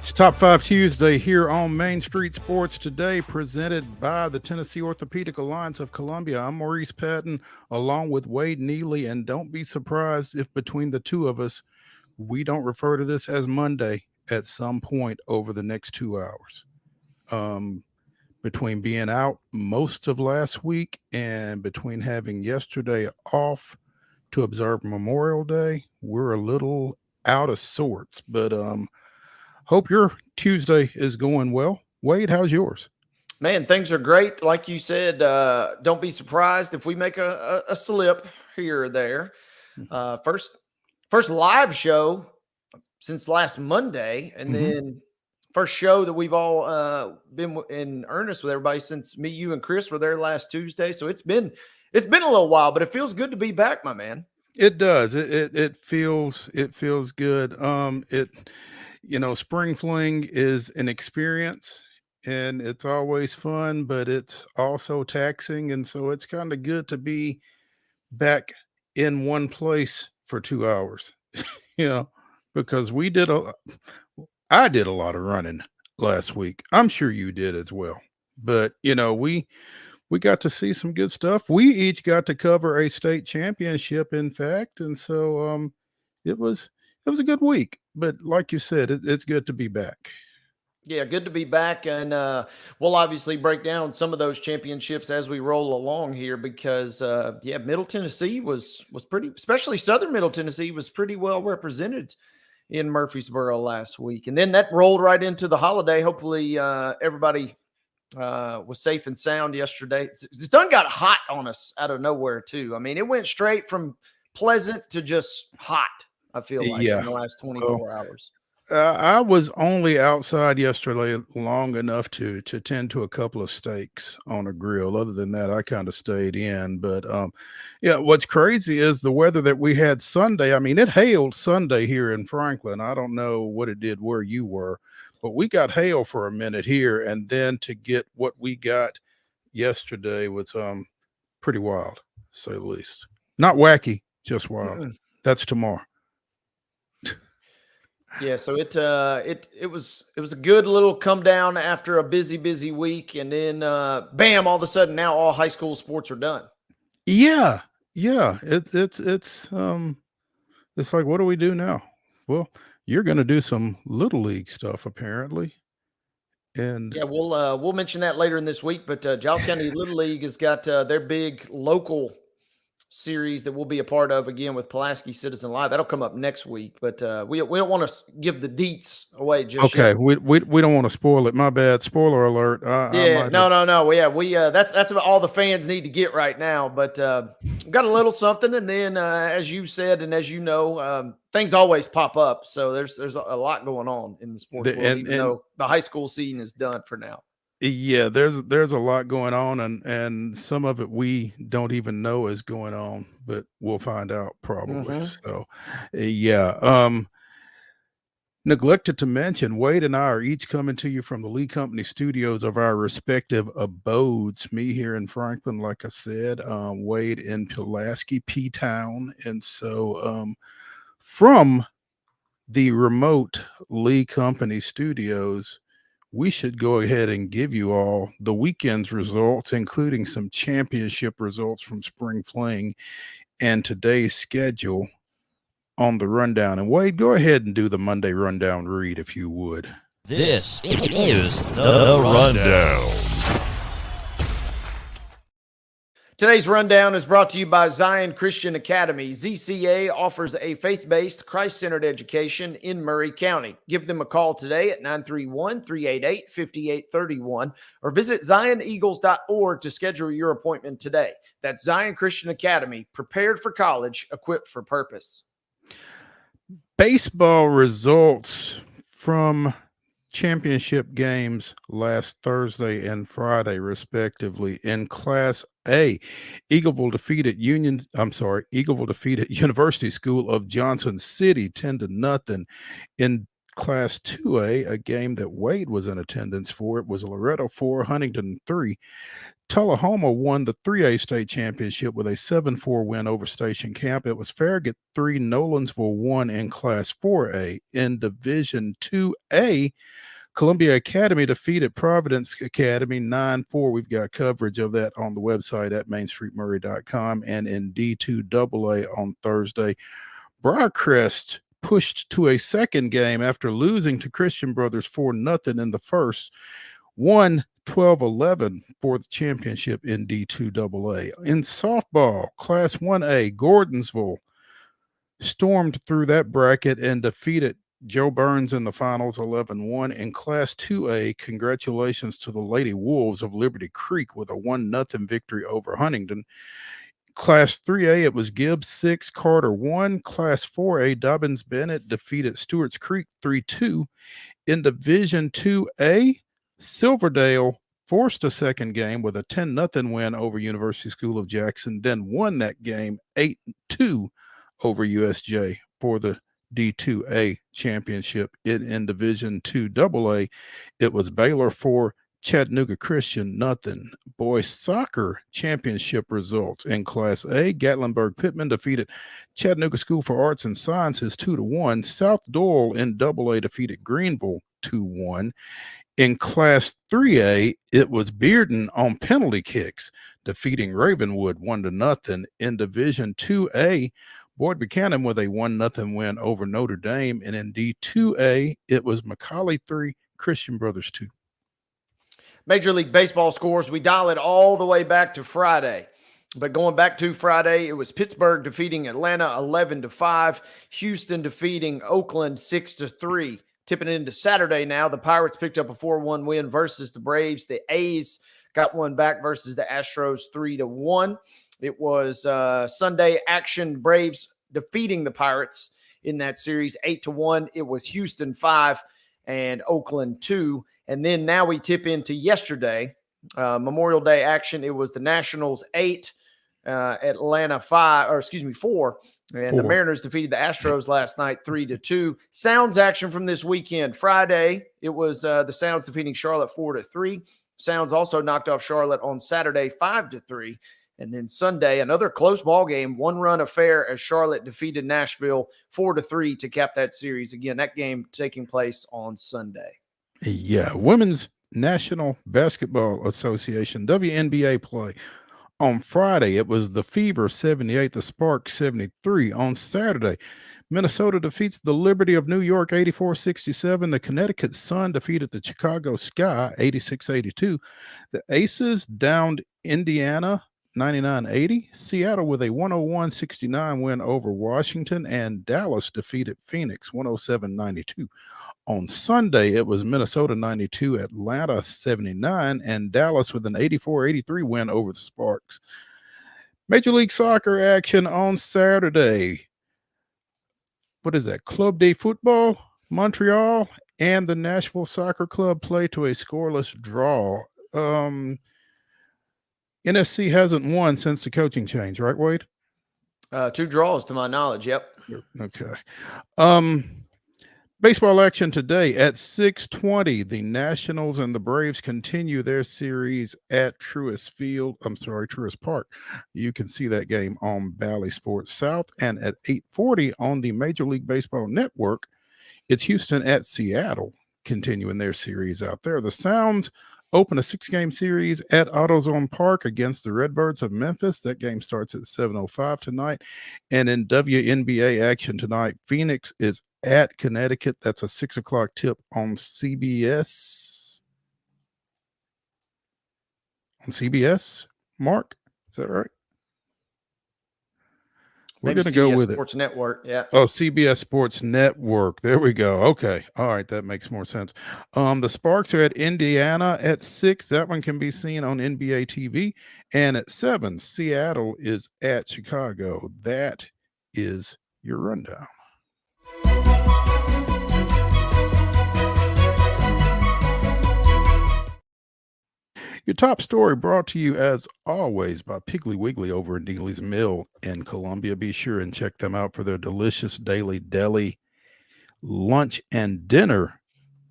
It's Top 5 Tuesday here on Main Street Sports Today, presented by the Tennessee Orthopedic Alliance of Columbia. I'm Maurice Patton, along with Wade Neely, and don't be surprised if between the two of us, we don't refer to this as Monday at some point over the next 2 hours. Between being out most of last week and between having yesterday off to observe Memorial Day, we're a little out of sorts, but hope your Tuesday is going well. Wade, how's yours? Man, things are great. Like you said, don't be surprised if we make a slip here or there. First live show since last Monday, and then first show that we've all been in earnest with everybody since me, you, and Chris were there last Tuesday. So it's been a little while, but it feels good to be back, my man. It does. It feels good. Spring fling is an experience and it's always fun, but it's also taxing. And so it's kind of good to be back in one place for 2 hours, because I did a lot of running last week. I'm sure you did as well, but we got to see some good stuff. We each got to cover a state championship, in fact, and so it was a good week. But like you said, it's good to be back. Yeah, good to be back, and we'll obviously break down some of those championships as we roll along here because, Middle Tennessee was pretty, especially Southern Middle Tennessee was pretty well represented in Murfreesboro last week, and then that rolled right into the holiday. Hopefully, everybody was safe and sound yesterday. It's done got hot on us out of nowhere too. I mean, it went straight from pleasant to just hot. I feel like in the last 24 hours. I was only outside yesterday long enough to tend to a couple of steaks on a grill. Other than that, I kind of stayed in. But what's crazy is the weather that we had Sunday. I mean, it hailed Sunday here in Franklin. I don't know what it did where you were, but we got hail for a minute here, and then to get what we got yesterday was pretty wild, to say the least. Not wacky, just wild. That's tomorrow. Yeah, so it was a good little come down after a busy week, and then bam, all of a sudden now all high school sports are done. Yeah. It's like, what do we do now? Well, you're going to do some little league stuff apparently, and yeah, we'll mention that later in this week. But Giles County Little League has got their big local series that we'll be a part of again with Pulaski Citizen Live. That'll come up next week, but we don't want to give the deets away just yet. We don't want to spoil it. My bad. Spoiler alert. No. Yeah, that's all the fans need to get right now. But got a little something, and then as you said, and as you know, things always pop up. So there's a lot going on in the sports world, even though the high school season is done for now. Yeah, there's a lot going on, and some of it we don't even know is going on, but we'll find out probably. So, neglected to mention, Wade and I are each coming to you from the Lee Company studios of our respective abodes. Me here in Franklin, like I said, Wade in Pulaski, P-Town, and so from the remote Lee Company studios, we should go ahead and give you all the weekend's results, including some championship results from spring fling and today's schedule on the rundown. And Wade, go ahead and do the Monday rundown read if you would. This is the rundown. Today's rundown is brought to you by Zion Christian Academy. ZCA offers a faith-based, Christ-centered education in Murray County. Give them a call today at 931-388-5831 or visit zioneagles.org to schedule your appointment today. That's Zion Christian Academy, prepared for college, equipped for purpose. Baseball results from championship games last Thursday and Friday, respectively. In Class A, Eagleville defeated University School of Johnson City 10-0. In Class 2A, a game that Wade was in attendance for. It was Loretto 4, Huntington 3. Tullahoma won the 3A state championship with a 7-4 win over Station Camp. It was Farragut 3, Nolensville 1 in Class 4A. In Division 2A, Columbia Academy defeated Providence Academy 9-4. We've got coverage of that on the website at mainstreetmurray.com. And in D2AA on Thursday, Briarcrest pushed to a second game after losing to Christian Brothers 4-0 in the first, won 12-11 for the championship in D2AA. In softball, Class 1A, Gordonsville stormed through that bracket and defeated Joe Burns in the finals 11-1. In Class 2A, congratulations to the Lady Wolves of Liberty Creek with a 1-0 victory over Huntington. Class 3A, it was Gibbs 6, Carter 1. Class 4A, Dobbins Bennett defeated Stewart's Creek 3-2. In Division 2A, Silverdale forced a second game with a 10-0 win over University School of Jackson, then won that game 8-2 over USJ for the D2A championship. In Division 2AA, it was Baylor 4, Chattanooga Christian nothing. Boys soccer championship results. In Class A, Gatlinburg Pittman defeated Chattanooga School for Arts and Sciences 2-1. South Doyle in AA defeated Greenville 2-1. In Class 3A, it was Bearden on penalty kicks, defeating Ravenwood 1-0. In Division 2A, Boyd Buchanan with a 1-0 win over Notre Dame. And in D2A, it was Macaulay 3, Christian Brothers 2. Major League Baseball scores, we dial it all the way back to Friday. But going back to Friday, it was Pittsburgh defeating Atlanta 11-5, Houston defeating Oakland 6-3. Tipping into Saturday now, the Pirates picked up a 4-1 win versus the Braves. The A's got one back versus the Astros 3-1. It was Sunday action, Braves defeating the Pirates in that series 8-1. It was Houston 5 and Oakland 2. And then now we tip into yesterday, Memorial Day action. It was the Nationals 8, Atlanta 4. And the Mariners defeated the Astros last night 3-2. Sounds action from this weekend. Friday, it was the Sounds defeating Charlotte 4-3. Sounds also knocked off Charlotte on Saturday 5-3. And then Sunday, another close ball game, one-run affair as Charlotte defeated Nashville 4-3 to cap that series. Again, that game taking place on Sunday. Yeah, Women's National Basketball Association, WNBA play. On Friday, it was the Fever 78, the Sparks 73. On Saturday, Minnesota defeats the Liberty of New York 84-67. The Connecticut Sun defeated the Chicago Sky 86-82. The Aces downed Indiana 99-80. Seattle with a 101-69 win over Washington, and Dallas defeated Phoenix 107-92. On Sunday, it was Minnesota 92, Atlanta 79, and Dallas with an 84-83 win over the Sparks. Major League Soccer action on Saturday. What is that? Club de Football, Montreal, and the Nashville Soccer Club play to a scoreless draw. NSC hasn't won since the coaching change, right, Wade? 2 draws to my knowledge, yep. Okay. Baseball action today at 6:20. The Nationals and the Braves continue their series at Truist Park. You can see that game on Bally Sports South. And at 8:40 on the Major League Baseball Network, it's Houston at Seattle continuing their series out there. The Sounds open a 6-game series at AutoZone Park against the Redbirds of Memphis. That game starts at 7:05 tonight. And in WNBA action tonight, Phoenix is at Connecticut. That's a 6 o'clock tip on CBS. On CBS, Mark, is that right? We're going to go with Sports Network, yeah. Oh, CBS Sports Network. There we go. Okay. All right. That makes more sense. The Sparks are at Indiana at 6. That one can be seen on NBA TV. And at 7, Seattle is at Chicago. That is your rundown. Your top story brought to you, as always, by Piggly Wiggly over in Dealey's Mill in Columbia. Be sure and check them out for their delicious daily deli lunch and dinner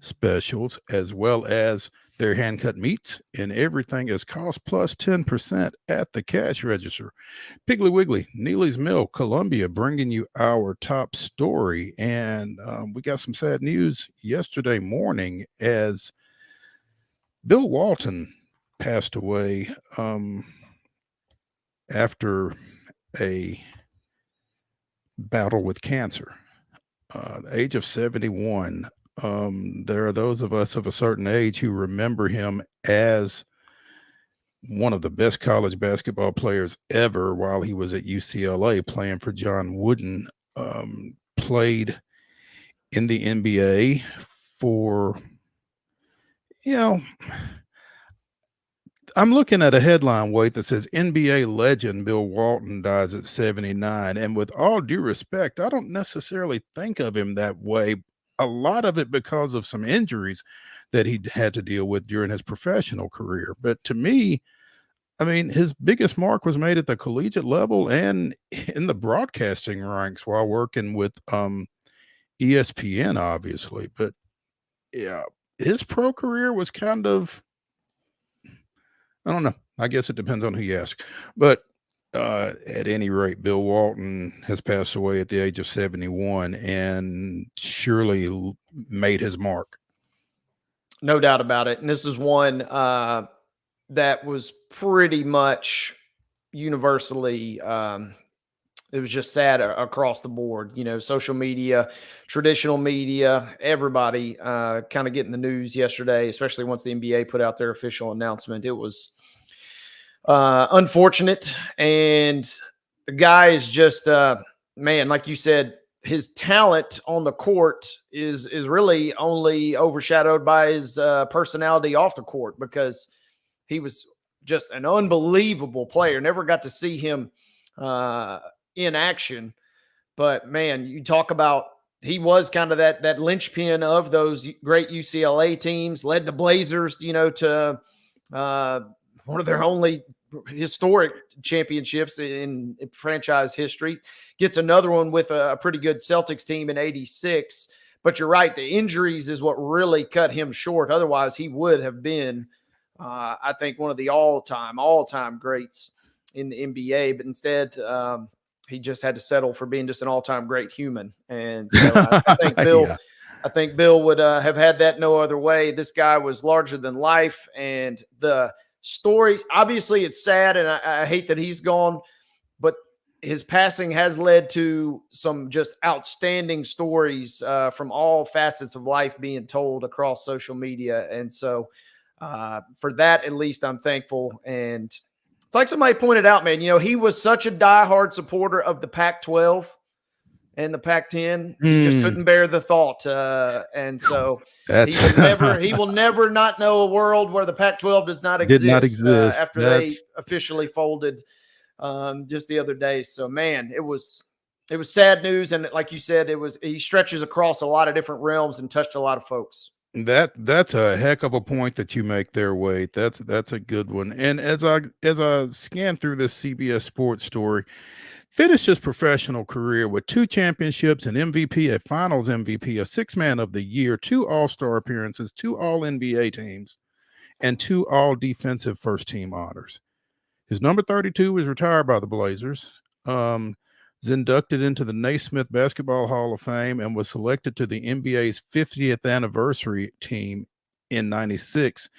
specials, as well as their hand cut meats, and everything is cost plus 10% at the cash register. Piggly Wiggly, Neely's Mill, Columbia, bringing you our top story. And we got some sad news yesterday morning as Bill Walton passed away after a battle with cancer. The age of 71. There are those of us of a certain age who remember him as one of the best college basketball players ever while he was at UCLA playing for John Wooden. Played in the NBA for, you know, I'm looking at a headline, Wade, that says NBA legend Bill Walton dies at 79. And with all due respect, I don't necessarily think of him that way. A lot of it because of some injuries that he had to deal with during his professional career. But to me, I mean, his biggest mark was made at the collegiate level and in the broadcasting ranks while working with ESPN, obviously. But yeah, his pro career was kind of, I don't know. I guess it depends on who you ask. But at any rate, Bill Walton has passed away at the age of 71 and surely made his mark. No doubt about it. And this is one that was pretty much universally, it was just sad across the board. You know, social media, traditional media, everybody kind of getting the news yesterday, especially once the NBA put out their official announcement. It was unfortunate. And the guy is just, man, like you said, his talent on the court is really only overshadowed by his personality off the court, because he was just an unbelievable player. Never got to see him in action, but man, you talk about, he was kind of that linchpin of those great UCLA teams, led the Blazers, you know, to one of their only historic championships in franchise history. Gets another one with a pretty good Celtics team in '86. But you're right, the injuries is what really cut him short. Otherwise, he would have been, I think, one of the all-time greats in the NBA. But instead, he just had to settle for being just an all-time great human. And so I think Bill, Yeah. I think Bill would have had that no other way. This guy was larger than life, and the stories, obviously it's sad, and I hate that he's gone, but his passing has led to some just outstanding stories from all facets of life being told across social media. And so for that, at least, I'm thankful. And it's like somebody pointed out, man, you know, he was such a diehard supporter of the Pac-12 and the Pac-10. He just couldn't bear the thought. And so he will never not know a world where the Pac-12 does not exist. Did not exist. After they officially folded just the other day. So, man, it was sad news. And like you said, he stretches across a lot of different realms and touched a lot of folks. That's a heck of a point that you make there, Wade. That's a good one. And as I scan through this CBS Sports story, finished his professional career with 2 championships, an MVP, a Finals MVP, a Six-Man of the Year, 2 All-Star appearances, 2 All-NBA teams, and 2 All-Defensive First-Team honors. His number 32 was retired by the Blazers. Was inducted into the Naismith Basketball Hall of Fame and was selected to the NBA's 50th anniversary team in '96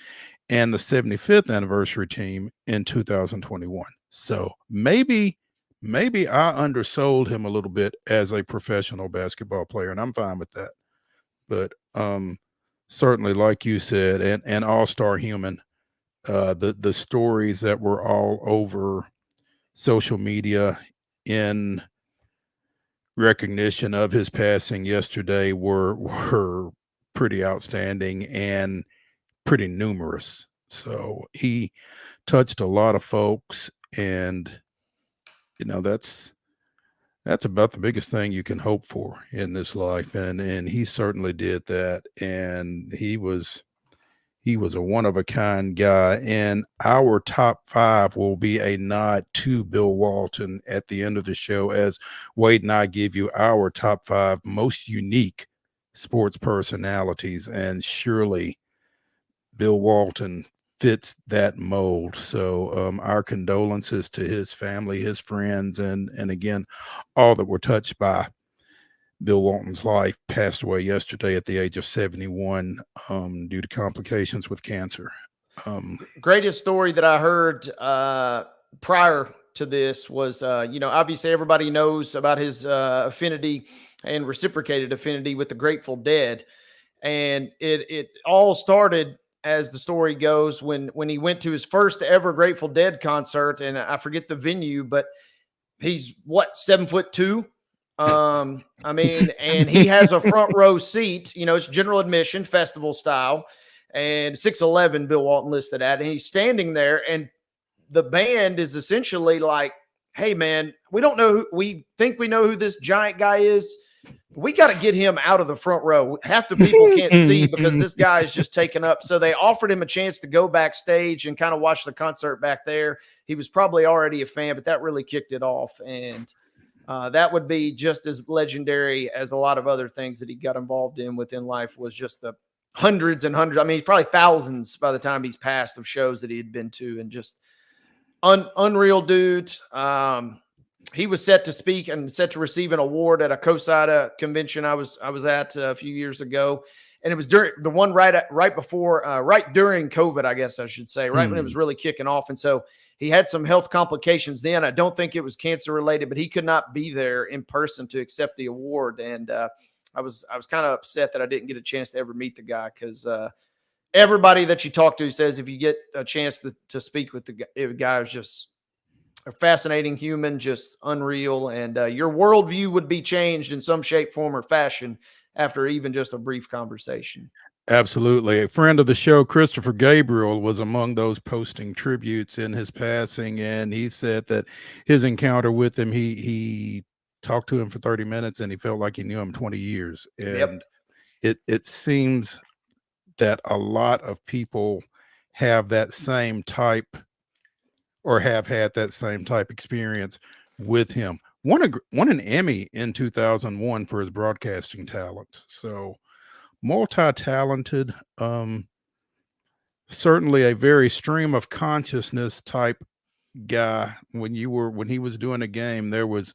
and the 75th anniversary team in 2021. So maybe I undersold him a little bit as a professional basketball player, and I'm fine with that. But certainly, like you said, an all-star human. The stories that were all over social media in recognition of his passing yesterday were pretty outstanding and pretty numerous. So he touched a lot of folks, and you know, that's about the biggest thing you can hope for in this life. And he certainly did that. And he was a one-of-a-kind guy. And our top 5 will be a nod to Bill Walton at the end of the show, as Wade and I give you our top 5 most unique sports personalities, and surely Bill Walton fits that mold. So our condolences to his family, his friends, and again, all that were touched by Bill Walton's life. Passed away yesterday at the age of 71 due to complications with cancer. Greatest story that I heard prior to this was, obviously everybody knows about his affinity and reciprocated affinity with the Grateful Dead. And it all started, as the story goes, when he went to his first ever Grateful Dead concert, and I forget the venue, but he's 7'2". And he has a front row seat, it's general admission, festival style, and 6'11", Bill Walton listed at, and he's standing there, and the band is essentially like, hey man, we think we know who this giant guy is. We got to get him out of the front row. Half the people can't see because this guy is just taken up. So they offered him a chance to go backstage and kind of watch the concert back there. He was probably already a fan, but that really kicked it off. And that would be just as legendary as a lot of other things that he got involved in within life, was just the hundreds and hundreds. I mean, he's probably thousands by the time he's passed of shows that he had been to, and just unreal dude. He was set to speak and set to receive an award at a COSIDA convention I was at a few years ago. And it was during the one right during COVID, I guess I should say, right when it was really kicking off. And so he had some health complications then. I don't think it was cancer related, but he could not be there in person to accept the award. And I was kind of upset that I didn't get a chance to ever meet the guy, because everybody that you talk to says if you get a chance to speak with the guy is just a fascinating human, just unreal. And your worldview would be changed in some shape, form, or fashion after even just a brief conversation. Absolutely. A friend of the show, Christopher Gabriel, was among those posting tributes in his passing, and he said that his encounter with him, he talked to him for 30 minutes and he felt like he knew him 20 years. And it seems that a lot of people have that same type, or have had that same type experience with him. Won an Emmy in 2001 for his broadcasting talents. So multi-talented, certainly a very stream of consciousness type guy. When he was doing a game, there was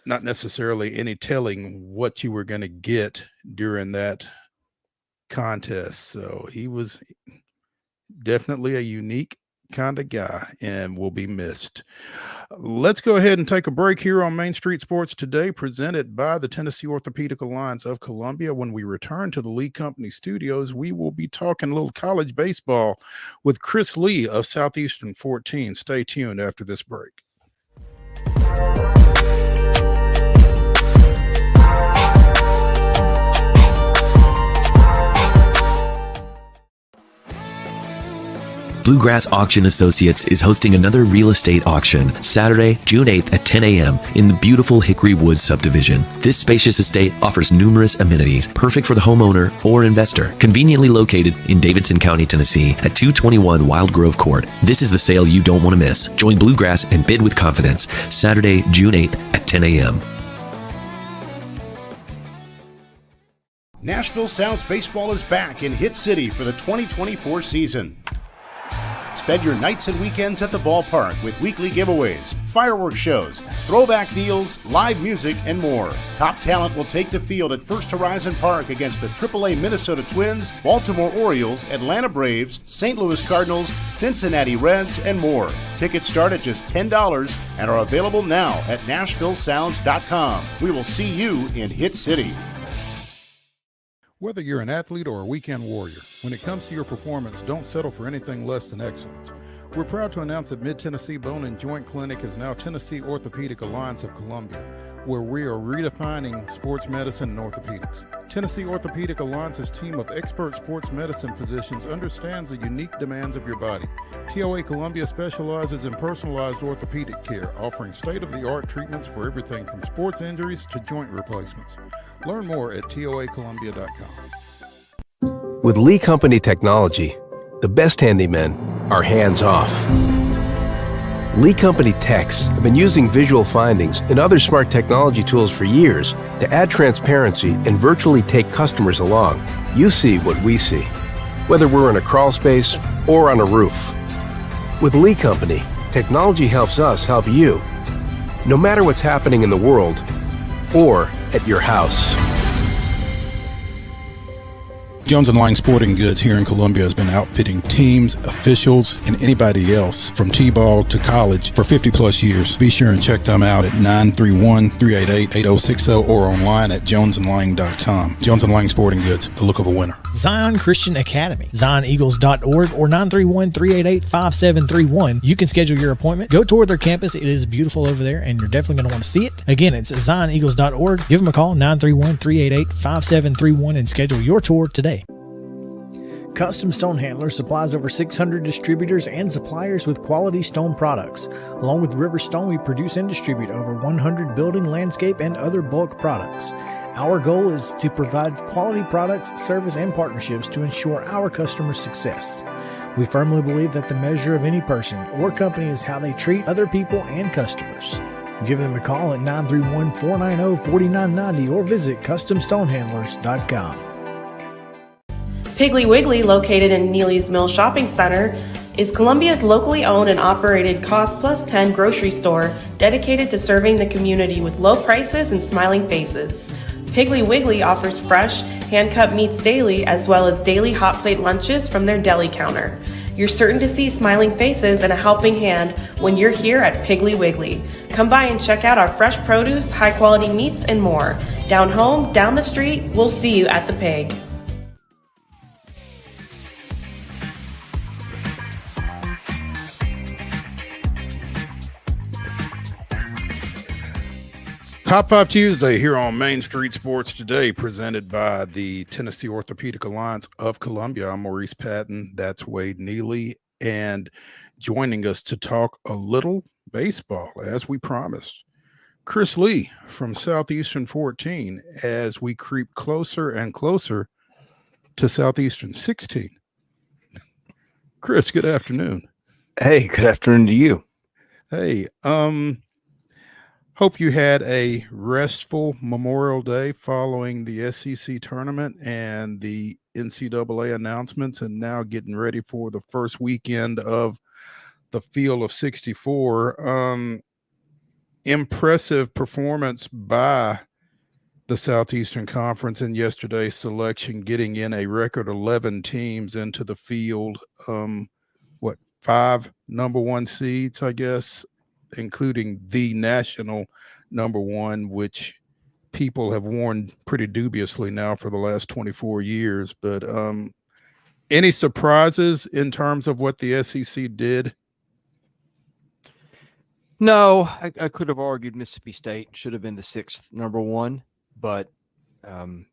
not necessarily any telling what you were going to get during that contest. So he was definitely a unique kind of guy and will be missed. Let's go ahead and take a break here on Main Street Sports Today, presented by the Tennessee Orthopedic Alliance of Columbia. When we return to the Lee Company studios, we will be talking a little college baseball with Chris Lee of Southeastern 14. Stay tuned after this break. Bluegrass Auction Associates is hosting another real estate auction Saturday, June 8th at 10 a.m. in the beautiful Hickory Woods subdivision. This spacious estate offers numerous amenities, perfect for the homeowner or investor. Conveniently located in Davidson County, Tennessee at 221 Wild Grove Court. This is the sale you don't want to miss. Join Bluegrass and bid with confidence. Saturday, June 8th at 10 a.m. Nashville Sounds Baseball is back in Hit City for the 2024 season. Spend your nights and weekends at the ballpark with weekly giveaways, fireworks shows, throwback deals, live music, and more. Top talent will take the field at First Horizon Park against the AAA Minnesota Twins, Baltimore Orioles, Atlanta Braves, St. Louis Cardinals, Cincinnati Reds, and more. Tickets start at just $10 and are available now at NashvilleSounds.com. We will see you in Hit City. Whether you're an athlete or a weekend warrior, when it comes to your performance, don't settle for anything less than excellence. We're proud to announce that Mid-Tennessee Bone and Joint Clinic is now Tennessee Orthopedic Alliance of Columbia, where we are redefining sports medicine and orthopedics. Tennessee Orthopedic Alliance's team of expert sports medicine physicians understands the unique demands of your body. TOA Columbia specializes in personalized orthopedic care, offering state-of-the-art treatments for everything from sports injuries to joint replacements. Learn more at toacolumbia.com. With Lee Company technology, the best handymen are hands-off. Lee Company techs have been using visual findings and other smart technology tools for years to add transparency and virtually take customers along. You see what we see, whether we're in a crawl space or on a roof. With Lee Company, technology helps us help you, no matter what's happening in the world or at your house. Jones & Lang Sporting Goods here in Columbia has been outfitting teams, officials, and anybody else from T-ball to college for 50 plus years. Be sure and check them out at 931-388-8060 or online at jonesandlang.com. Jones & Lang Sporting Goods, the look of a winner. Zion Christian Academy, zioneagles.org or 931-388-5731. You can schedule your appointment. Go tour their campus. It is beautiful over there, and you're definitely going to want to see it. Again, it's zioneagles.org. Give them a call, 931-388-5731, and schedule your tour today. Custom Stone Handler supplies over 600 distributors and suppliers with quality stone products. Along with River Stone, we produce and distribute over 100 building, landscape, and other bulk products. Our goal is to provide quality products, service, and partnerships to ensure our customers' success. We firmly believe that the measure of any person or company is how they treat other people and customers. Give them a call at 931-490-4990 or visit CustomStonehandlers.com. Piggly Wiggly, located in Neely's Mill Shopping Center, is Columbia's locally owned and operated Cost Plus 10 grocery store dedicated to serving the community with low prices and smiling faces. Piggly Wiggly offers fresh, hand-cut meats daily as well as daily hot plate lunches from their deli counter. You're certain to see smiling faces and a helping hand when you're here at Piggly Wiggly. Come by and check out our fresh produce, high-quality meats, and more. Down home, down the street, we'll see you at the Pig. Top 5 Tuesday here on Main Street Sports Today, presented by the Tennessee Orthopedic Alliance of Columbia. I'm Maurice Patton. That's Wade Neely. And joining us to talk a little baseball, as we promised, Chris Lee from Southeastern 14, as we creep closer and closer to Southeastern 16. Chris, good afternoon. Hey, good afternoon to you. Hey, hope you had a restful Memorial Day following the SEC tournament and the NCAA announcements, and now getting ready for the first weekend of the Field of 64. Impressive performance by the Southeastern Conference in yesterday's selection, getting in a record 11 teams into the field. 5 number 1 seeds, I guess, including the national number 1, which people have worn pretty dubiously now for the last 24 years. But any surprises in terms of what the SEC did? No, I could have argued Mississippi State should have been the 6th number 1, but the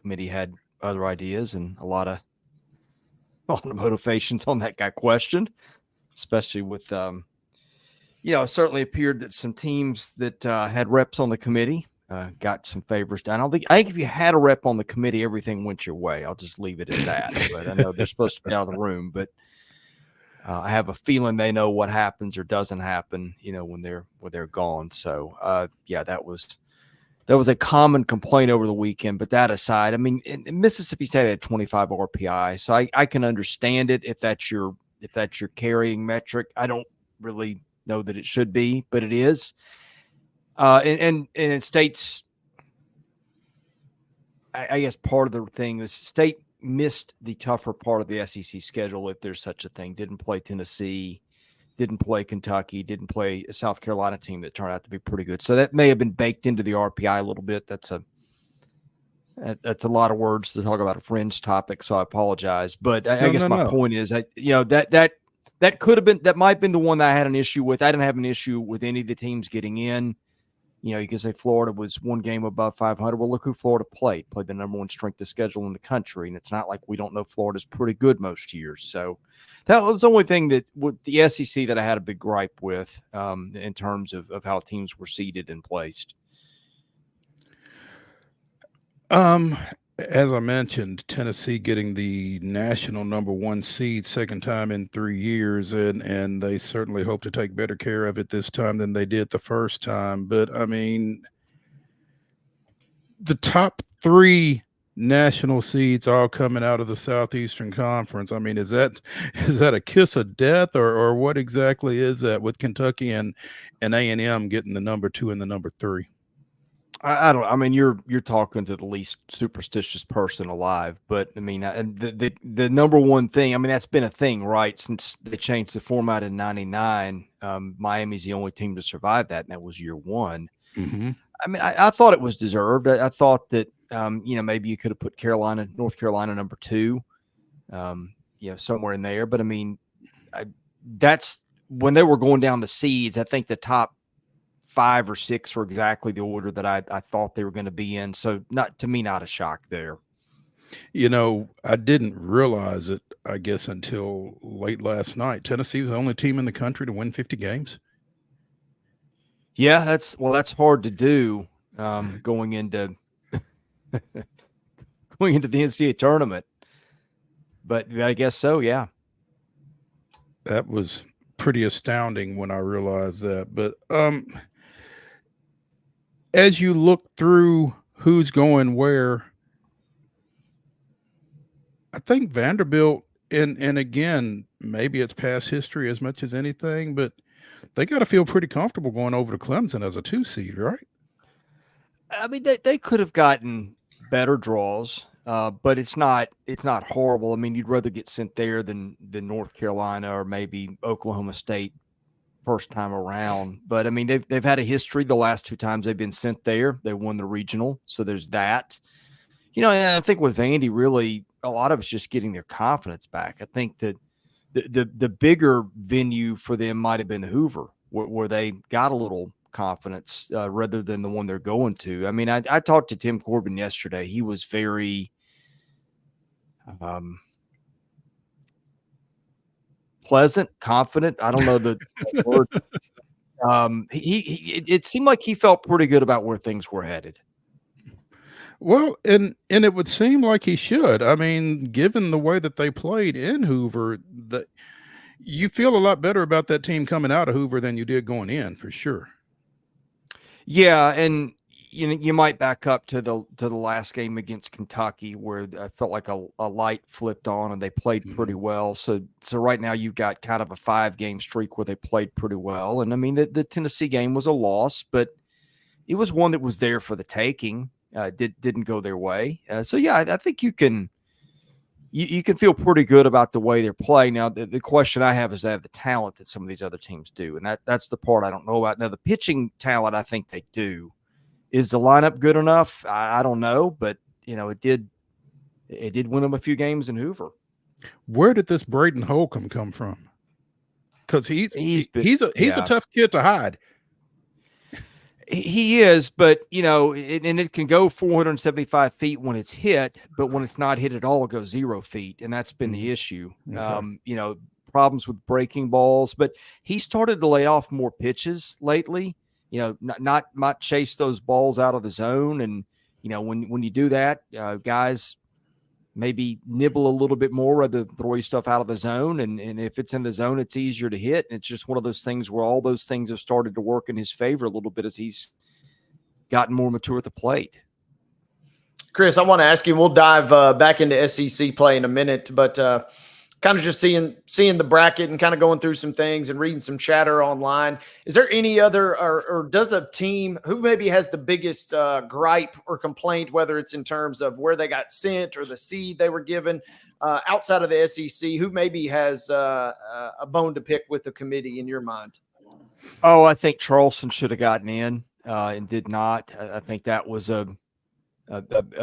committee had other ideas, and a lot of motivations on that got questioned, especially with it certainly appeared that some teams that had reps on the committee got some favors done. I think if you had a rep on the committee, everything went your way. I'll just leave it at that. But I know they're supposed to be out of the room, but I have a feeling they know what happens or doesn't happen, when they're gone. So that was a common complaint over the weekend. But that aside, I mean, Mississippi State had 25 RPI, so I can understand it if that's your carrying metric. I don't really know that it should be, but it is. And in State's, I guess part of the thing is State missed the tougher part of the SEC schedule, if there's such a thing. Didn't play Tennessee, didn't play Kentucky, didn't play a South Carolina team that turned out to be pretty good. So that may have been baked into the RPI a little bit. That's a lot of words to talk about a fringe topic, so I apologize. But I guess my point is, that could have been, that might have been the one that I had an issue with. I didn't have an issue with any of the teams getting in. You can say Florida was one game above 500. Well, look who Florida played the number 1 strength of schedule in the country. And it's not like we don't know Florida's pretty good most years. So that was the only thing that with the SEC that I had a big gripe with in terms of how teams were seeded and placed. As I mentioned, Tennessee getting the national #1 seed, second time in 3 years, and they certainly hope to take better care of it this time than they did the first time. But I mean, the top 3 national seeds all coming out of the Southeastern Conference. I mean, is that a kiss of death, or what exactly is that with Kentucky and A&M getting the #2 and the #3? I don't. I mean, you're talking to the least superstitious person alive. But I mean, and the #1 thing. I mean, that's been a thing, right? Since they changed the format in '99, Miami's the only team to survive that, and that was year 1. Mm-hmm. I mean, I thought it was deserved. I thought that maybe you could have put North Carolina #2, somewhere in there. But I mean, that's when they were going down the seeds. I think the top 5 or 6 were exactly the order that I thought they were going to be in. So not a shock there. I didn't realize it, I guess, until late last night. Tennessee was the only team in the country to win 50 games. Yeah, that's hard to do going into the NCAA tournament. But I guess so, yeah. That was pretty astounding when I realized that. But as you look through who's going where, I think Vanderbilt, and again, maybe it's past history as much as anything, but they got to feel pretty comfortable going over to Clemson as a 2 seed, right? I mean, they could have gotten better draws, but it's not horrible. I mean, you'd rather get sent there than North Carolina or maybe Oklahoma State first time around. But I mean, they've had a history. The last 2 times they've been sent there, they won the regional, so there's that. And I think with Vandy, really, a lot of it's just getting their confidence back. I think that the bigger venue for them might have been Hoover, where they got a little confidence rather than the one they're going to. I mean, I talked to Tim Corbin yesterday. He was very pleasant, confident. I don't know the word. It seemed like he felt pretty good about where things were headed. Well, and it would seem like he should. I mean, given the way that they played in Hoover, that you feel a lot better about that team coming out of Hoover than you did going in, for sure. Yeah, and you might back up to the last game against Kentucky, where I felt like a light flipped on and they played pretty well. So right now you've got kind of a 5-game streak where they played pretty well. And I mean, the Tennessee game was a loss, but it was one that was there for the taking. Didn't go their way. So yeah, I think you can feel pretty good about the way they're playing. Now, the question I have is they have the talent that some of these other teams do, and that's the part I don't know about. Now, the pitching talent, I think they do. Is the lineup good enough? I don't know, but it did win them a few games in Hoover. Where did this Braden Holcomb come from? Because he's a tough kid to hide. He is, but and it can go 475 feet when it's hit, but when it's not hit at all, it goes 0 feet, and that's been the issue. Okay. Problems with breaking balls, but he started to lay off more pitches lately. Not chase those balls out of the zone, and when you do that, guys maybe nibble a little bit more rather than throw you stuff out of the zone. And if it's in the zone, it's easier to hit. And it's just one of those things where all those things have started to work in his favor a little bit as he's gotten more mature at the plate. Chris, I want to ask you, we'll dive back into SEC play in a minute, but kind of just seeing the bracket and kind of going through some things and reading some chatter online. Is there any other, or does a team who maybe has the biggest gripe or complaint, whether it's in terms of where they got sent or the seed they were given outside of the SEC, who maybe has a bone to pick with the committee in your mind? Oh, I think Charleston should have gotten in and did not. I think that was a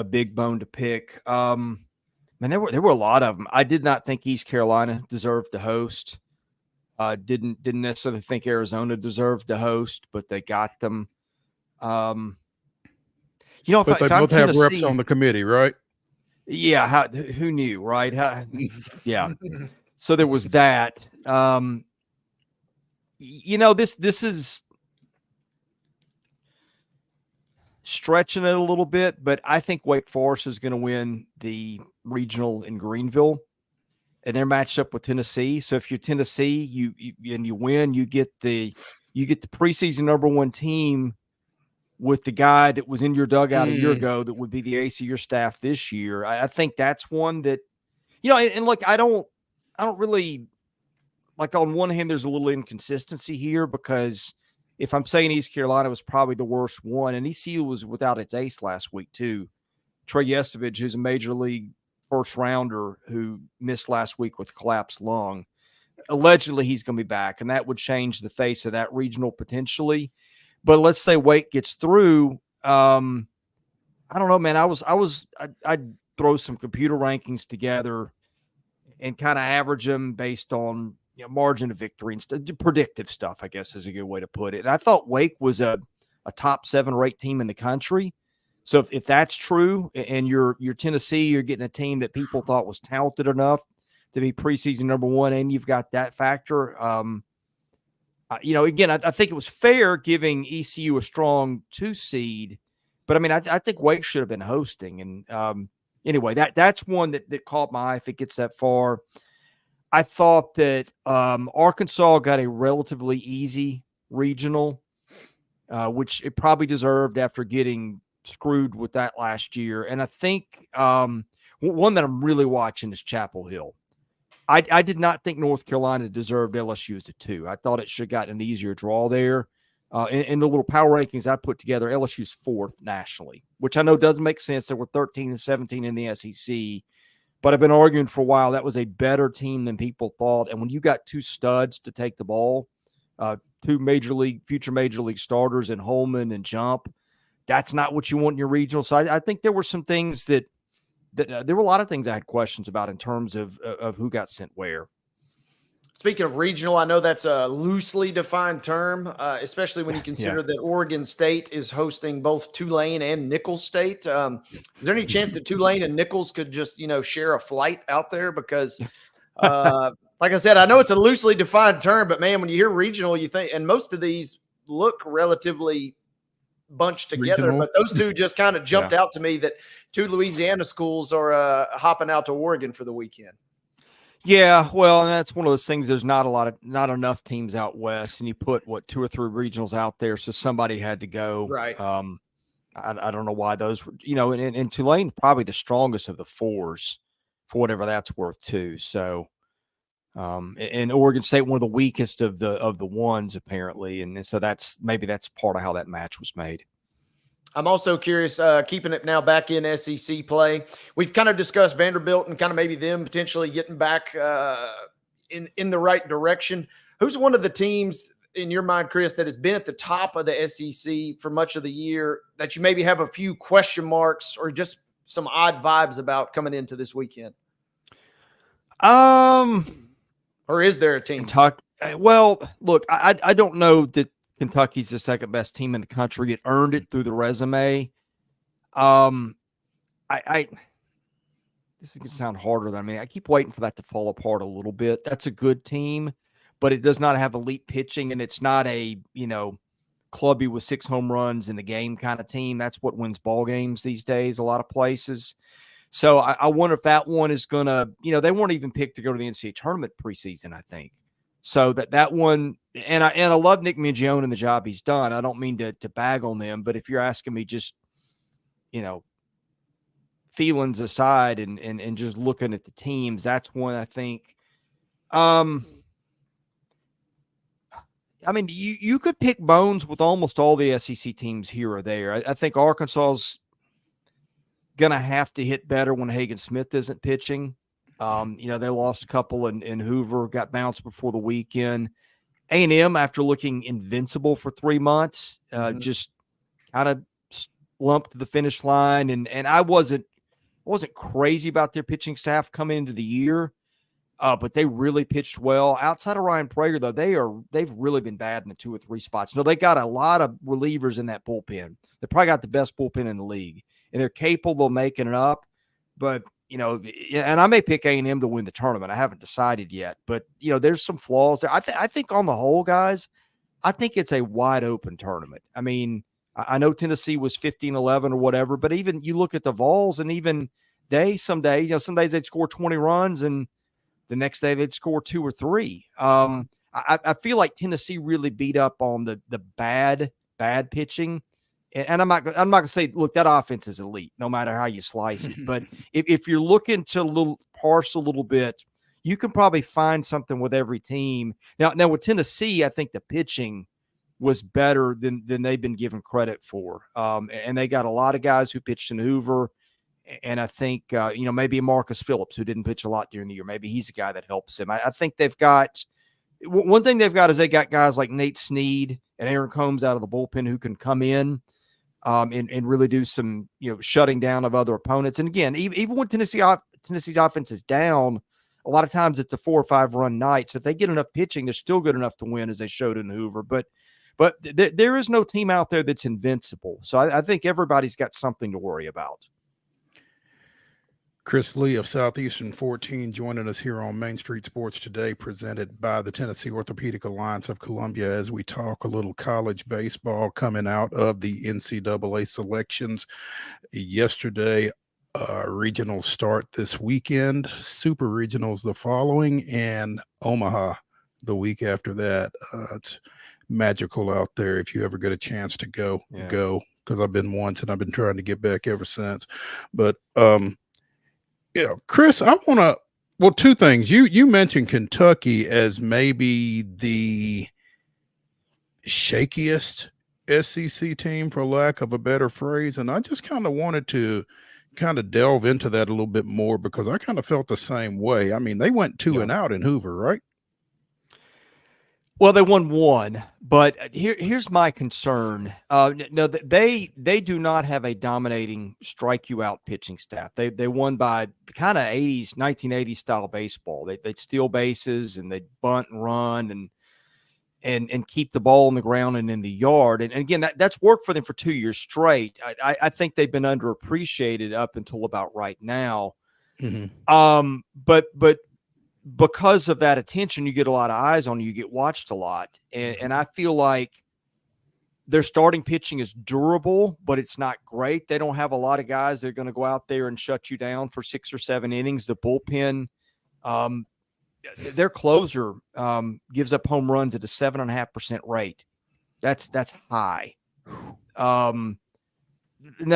big bone to pick. Man, there were a lot of them. I did not think East Carolina deserved to host. Didn't necessarily think Arizona deserved to host, but they got them. But they both have reps on the committee, right? Yeah. Who knew, right? Yeah. So there was that. This is stretching it a little bit, but I think Wake Forest is going to win the regional in Greenville, and they're matched up with Tennessee. So if you're Tennessee, you win, you get the preseason number 1 team with the guy that was in your dugout a year ago that would be the ace of your staff this year. I think that's one that, and look, I don't really like, on one hand, there's a little inconsistency here because if I'm saying East Carolina was probably the worst one, and ECU was without its ace last week too, Trey Yesovich, who's a major league first rounder who missed last week with a collapsed lung, allegedly he's going to be back, and that would change the face of that regional potentially. But let's say Wake gets through. I don't know, man. I'd throw some computer rankings together and kind of average them based on margin of victory and predictive stuff, I guess is a good way to put it. And I thought Wake was a top 7 or 8 team in the country. So if that's true, and you're Tennessee, you're getting a team that people thought was talented enough to be preseason number 1, and you've got that factor. Again, I think it was fair giving ECU a strong 2 seed, but I mean, I think Wake should have been hosting. And anyway, that's one that caught my eye if it gets that far. I thought that Arkansas got a relatively easy regional, which it probably deserved after getting screwed with that last year. And I think one that I'm really watching is Chapel Hill. I did not think North Carolina deserved LSU as a 2. I thought it should have gotten an easier draw there. In the little power rankings I put together, LSU's 4th nationally, which I know doesn't make sense. There were 13 and 17 in the SEC, but I've been arguing for a while that was a better team than people thought. And when you got 2 studs to take the ball, 2 future major league starters in Holman and Jump, that's not what you want in your regional. So I think there were some things that there were a lot of things I had questions about in terms of who got sent where. Speaking of regional, I know that's a loosely defined term, especially when you consider that Oregon State is hosting both Tulane and Nicholls State. Is there any chance that Tulane and Nicholls could just, share a flight out there? Because, like I said, I know it's a loosely defined term, but man, when you hear regional, you think, and most of these look relatively bunched together, regional. But those 2 just kind of jumped out to me, that 2 Louisiana schools are hopping out to Oregon for the weekend. Yeah, well, and that's one of those things. There's not enough teams out west, and you put 2 or 3 regionals out there, so somebody had to go. Right. I don't know why those were, and Tulane probably the strongest of the 4s, for whatever that's worth too. So, and Oregon State one of the weakest of the 1s apparently, and so that's part of how that match was made. I'm also curious, keeping it now back in SEC play. We've kind of discussed Vanderbilt and kind of maybe them potentially getting back in the right direction. Who's one of the teams in your mind, Chris, that has been at the top of the SEC for much of the year that you maybe have a few question marks or just some odd vibes about coming into this weekend? Or is there a team? Well, look, I don't know that Kentucky's the second best team in the country. It earned it through the resume. This is going to sound harder than I keep waiting for that to fall apart a little bit. That's a good team, but it does not have elite pitching, and it's not a, clubby with 6 home runs in the game kind of team. That's what wins ball games these days, a lot of places. So I wonder if that one is going to, they weren't even picked to go to the NCAA tournament preseason, I think. So that one, and I love Nick Mingione and the job he's done. I don't mean to bag on them, but if you're asking me just, feelings aside and just looking at the teams, that's one I think. You could pick bones with almost all the SEC teams here or there. I think Arkansas's going to have to hit better when Hagen Smith isn't pitching. They lost a couple in Hoover, got bounced before the weekend. A&M, after looking invincible for 3 months, just kind of lumped to the finish line. And I wasn't crazy about their pitching staff coming into the year, but they really pitched well. Outside of Ryan Prager, though, they've really been bad in the 2 or 3 spots. No, they got a lot of relievers in that bullpen. They probably got the best bullpen in the league, and they're capable of making it up. But and I may pick A&M to win the tournament. I haven't decided yet, but there's some flaws there. I think on the whole, guys, I think it's a wide open tournament. I know Tennessee was 15-11 or whatever, but even you look at the Vols, and even some days they'd score 20 runs, and the next day they'd score 2 or 3. I feel like Tennessee really beat up on the bad pitching. And I'm not going to say, look, that offense is elite, no matter how you slice it. But if you're looking to parse a little bit, you can probably find something with every team. Now with Tennessee, I think the pitching was better than they've been given credit for. And they got a lot of guys who pitched in Hoover. And I think, maybe Marcus Phillips, who didn't pitch a lot during the year, maybe he's a guy that helps him. I think they've got – one thing they've got is they got guys like Nate Snead and Aaron Combs out of the bullpen who can come in and really do some, shutting down of other opponents. And again, even when Tennessee's offense is down, a lot of times it's a 4 or 5 run night. So if they get enough pitching, they're still good enough to win, as they showed in Hoover. But there is no team out there that's invincible. So I think everybody's got something to worry about. Chris Lee of Southeastern 14 joining us here on Main Street Sports Today, presented by the Tennessee Orthopedic Alliance of Columbia, as we talk a little college baseball coming out of the NCAA selections yesterday. Regionals start this weekend, super regionals the following, and Omaha the week after that. It's magical out there. If you ever get a chance to go, because I've been once and I've been trying to get back ever since. But Chris, I want to, two things. You mentioned Kentucky as maybe the shakiest SEC team, for lack of a better phrase. And I just kind of wanted to kind of delve into that a little bit more, because I kind of felt the same way. I mean, they went 2 and out in Hoover, right? Well, they won 1, but here's my concern. No, they do not have a dominating strike you out pitching staff. They won by kind of 1980s style baseball. They'd steal bases and they'd bunt and run and keep the ball on the ground and in the yard. And again, that's worked for them for 2 years straight. I think they've been underappreciated up until about right now. Mm-hmm. But because of that attention, you get a lot of eyes on you, get watched a lot. And I feel like their starting pitching is durable, but it's not great. They don't have a lot of guys that are going to go out there and shut you down for 6 or 7 innings. The bullpen, their closer gives up home runs at a 7.5% rate. That's high. Now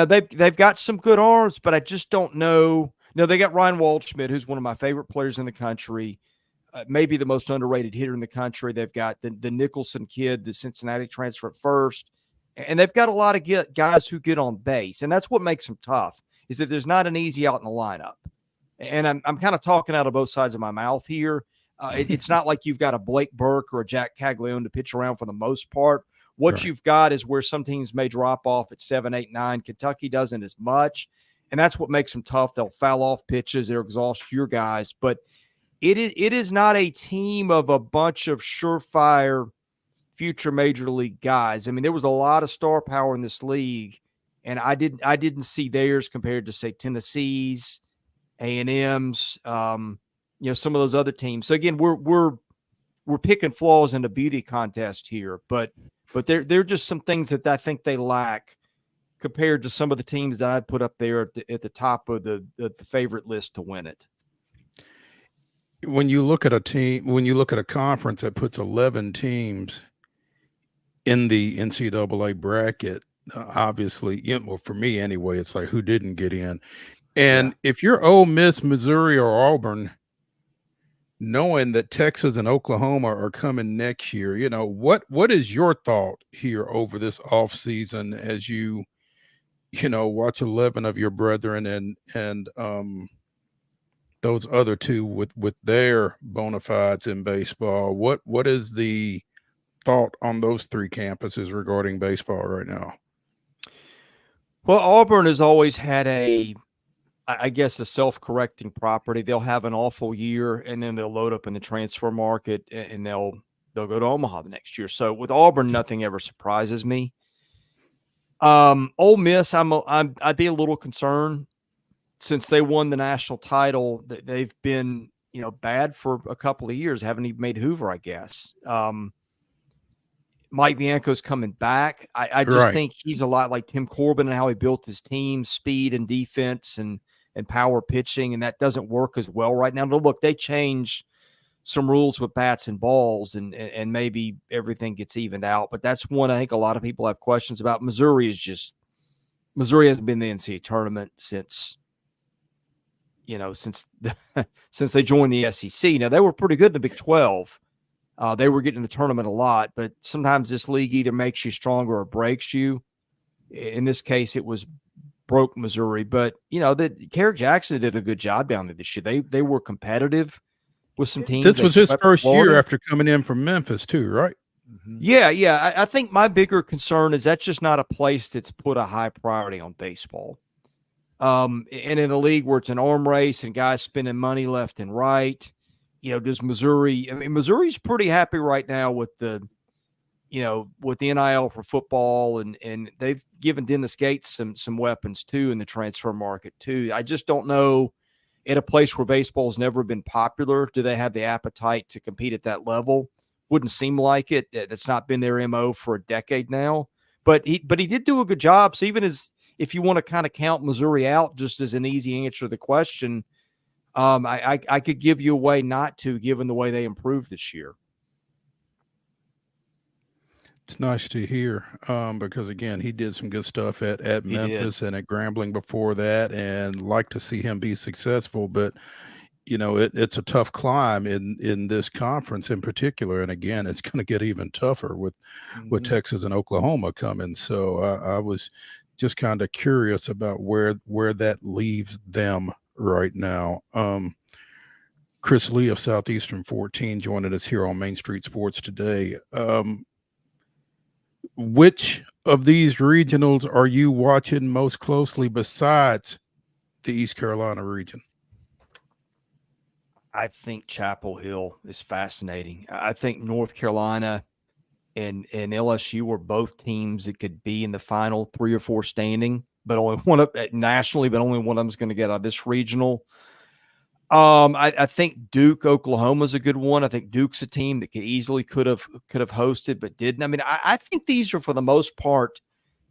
they've got some good arms, but I just don't know. No, they got Ryan Waldschmidt, who's one of my favorite players in the country, maybe the most underrated hitter in the country. They've got the Nicholson kid, the Cincinnati transfer at first, and they've got a lot of guys who get on base, and that's what makes them tough, is that there's not an easy out in the lineup. And I'm kind of talking out of both sides of my mouth here. It's not like you've got a Blake Burke or a Jack Caglione to pitch around for the most part. What you've got is where some teams may drop off at 7, 8, 9. Kentucky doesn't as much. And that's what makes them tough. They'll foul off pitches. They'll exhaust your guys. But it is not a team of a bunch of surefire future major league guys. I mean, there was a lot of star power in this league, and I didn't see theirs compared to, say, Tennessee's, A&M's, some of those other teams. So again, we're picking flaws in the beauty contest here, but there are just some things that I think they lack compared to some of the teams that I'd put up there at the top of the favorite list to win it. When you look at a conference that puts 11 teams in the NCAA bracket, obviously, for me anyway, it's like, who didn't get in? And if you're Ole Miss, Missouri, or Auburn, knowing that Texas and Oklahoma are coming next year, what is your thought here over this offseason as you watch 11 of your brethren and those other two with their bona fides in baseball? What is the thought on those 3 campuses regarding baseball right now? Well, Auburn has always had a self-correcting property. They'll have an awful year, and then they'll load up in the transfer market, and they'll go to Omaha the next year. So with Auburn, nothing ever surprises me. Ole Miss, I'd be a little concerned since they won the national title. They've been, bad for a couple of years. Haven't even made Hoover, I guess. Mike Bianco's coming back. I just Right. think he's a lot like Tim Corbin and how he built his team, speed and defense and power pitching, and that doesn't work as well right now. But look, they changed some rules with bats and balls, and maybe everything gets evened out. But that's one I think a lot of people have questions about. Missouri hasn't been in the NCAA tournament since since they joined the SEC. Now, they were pretty good in the Big 12. They were getting in the tournament a lot, but sometimes this league either makes you stronger or breaks you. In this case, it was broke Missouri. But, Carrick Jackson did a good job down there this year. They were competitive with some teams. This was his first Florida. year after coming in from Memphis too, right? Mm-hmm. Yeah. I think my bigger concern is that's just not a place that's put a high priority on baseball. And in a league where it's an arm race and guys spending money left and right, does Missouri? I mean, Missouri's pretty happy right now with the NIL for football, and they've given Dennis Gates some weapons too in the transfer market too. I just don't know, at a place where baseball's never been popular, do they have the appetite to compete at that level? Wouldn't seem like it. That's not been their MO for a decade now. But he did do a good job. So even if you want to kind of count Missouri out just as an easy answer to the question, I could give you a way not to, given the way they improved this year. It's nice to hear because, again, he did some good stuff at Memphis and at Grambling before that, and like to see him be successful. But, it's a tough climb in this conference in particular. And, again, it's going to get even tougher with Texas and Oklahoma coming. So I was just kind of curious about where that leaves them right now. Chris Lee of Southeastern 14 joining us here on Main Street Sports today. Which of these regionals are you watching most closely besides the East Carolina region? I think Chapel Hill is fascinating. I think North Carolina and LSU were both teams that could be in the final 3 or 4 standing, but only one up nationally, but only one of them is going to get out of this regional. I think Duke, Oklahoma is a good one. I think Duke's a team that could have hosted, but didn't. I mean, I think these are, for the most part,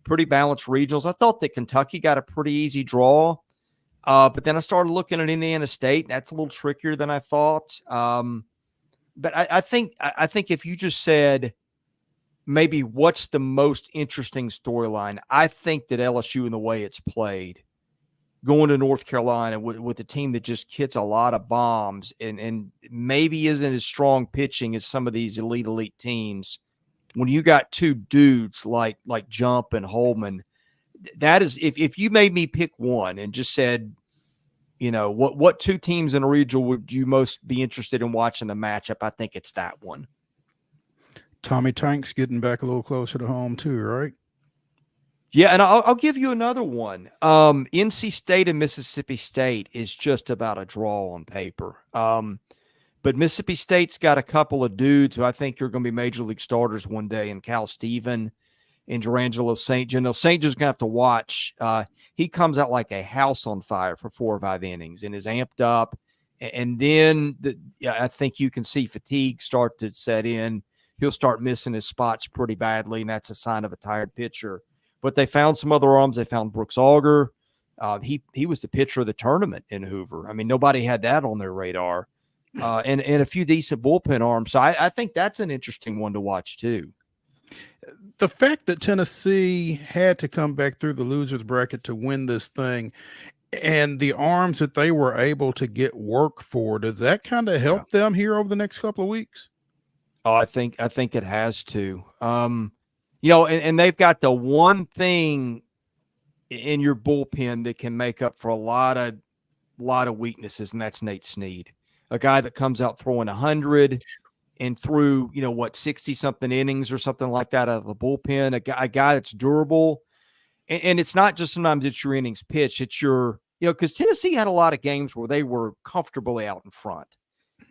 pretty balanced regionals. I thought that Kentucky got a pretty easy draw, but then I started looking at Indiana State. That's a little trickier than I thought. But I think if you just said maybe what's the most interesting storyline, I think that LSU, in the way it's played, going to North Carolina with a team that just hits a lot of bombs and maybe isn't as strong pitching as some of these elite teams. When you got two dudes like Jump and Holman, that is, if you made me pick one and just said, what 2 teams in a region would you most be interested in watching the matchup, I think it's that one. Tommy Tanks getting back a little closer to home too, right? Yeah, and I'll give you another one. NC State and Mississippi State is just about a draw on paper. But Mississippi State's got a couple of dudes who I think are going to be major league starters one day, and Cal Steven and Durangelo St. John. St. John's going to have to watch. He comes out like a house on fire for 4 or 5 innings and is amped up. And then I think you can see fatigue start to set in. He'll start missing his spots pretty badly, and that's a sign of a tired pitcher. But they found some other arms. They found Brooks Auger. He was the pitcher of the tournament in Hoover. I mean, nobody had that on their radar. And a few decent bullpen arms. So I think that's an interesting one to watch too. The fact that Tennessee had to come back through the losers bracket to win this thing, and the arms that they were able to get work for, does that kind of help them here over the next couple of weeks? Oh, I think it has to. And they've got the one thing in your bullpen that can make up for a lot of weaknesses, and that's Nate Snead, a guy that comes out throwing 100 and threw 60-something innings or something like that out of the bullpen. A guy that's durable, and it's not just sometimes it's your innings pitch. It's your because Tennessee had a lot of games where they were comfortably out in front.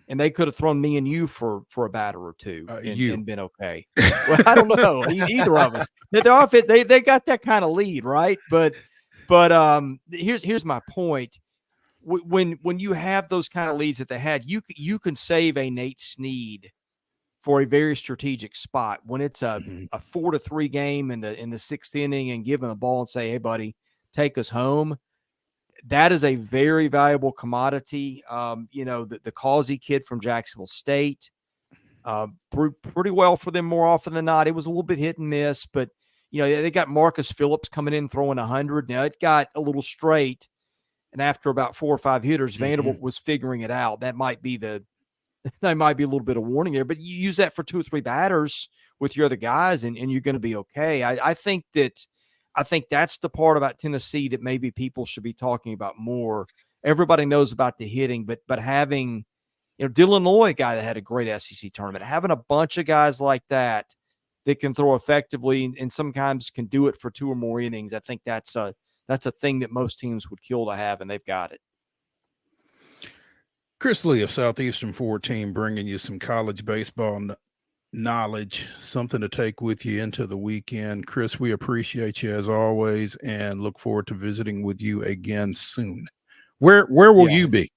And they could have thrown me and you for a batter or two and been okay. Well, I don't know, either of us. They got that kind of lead, right? But here's my point. When you have those kind of leads that they had, you can save a Nate Snead for a very strategic spot. When it's a Mhm. 4-3 game in the sixth inning and giving the ball and say, "Hey, buddy, take us home," that is a very valuable commodity. The Causey kid from Jacksonville State threw pretty well for them more often than not. It was a little bit hit and miss, but they got Marcus Phillips coming in throwing 100. Now it got a little straight, and after about 4 or 5 hitters, Vanderbilt was figuring it out. That might be a little bit of warning there, but you use that for 2 or 3 batters with your other guys, and you're going to be okay. I think that's the part about Tennessee that maybe people should be talking about more. Everybody knows about the hitting, but having Dylan Loy, a guy that had a great SEC tournament, having a bunch of guys like that can throw effectively and sometimes can do it for 2 or more innings. I think that's a thing that most teams would kill to have, and they've got it. Chris Lee of Southeastern 14 bringing you some college baseball knowledge, something to take with you into the weekend. Chris, we appreciate you as always and look forward to visiting with you again soon. Where will you be?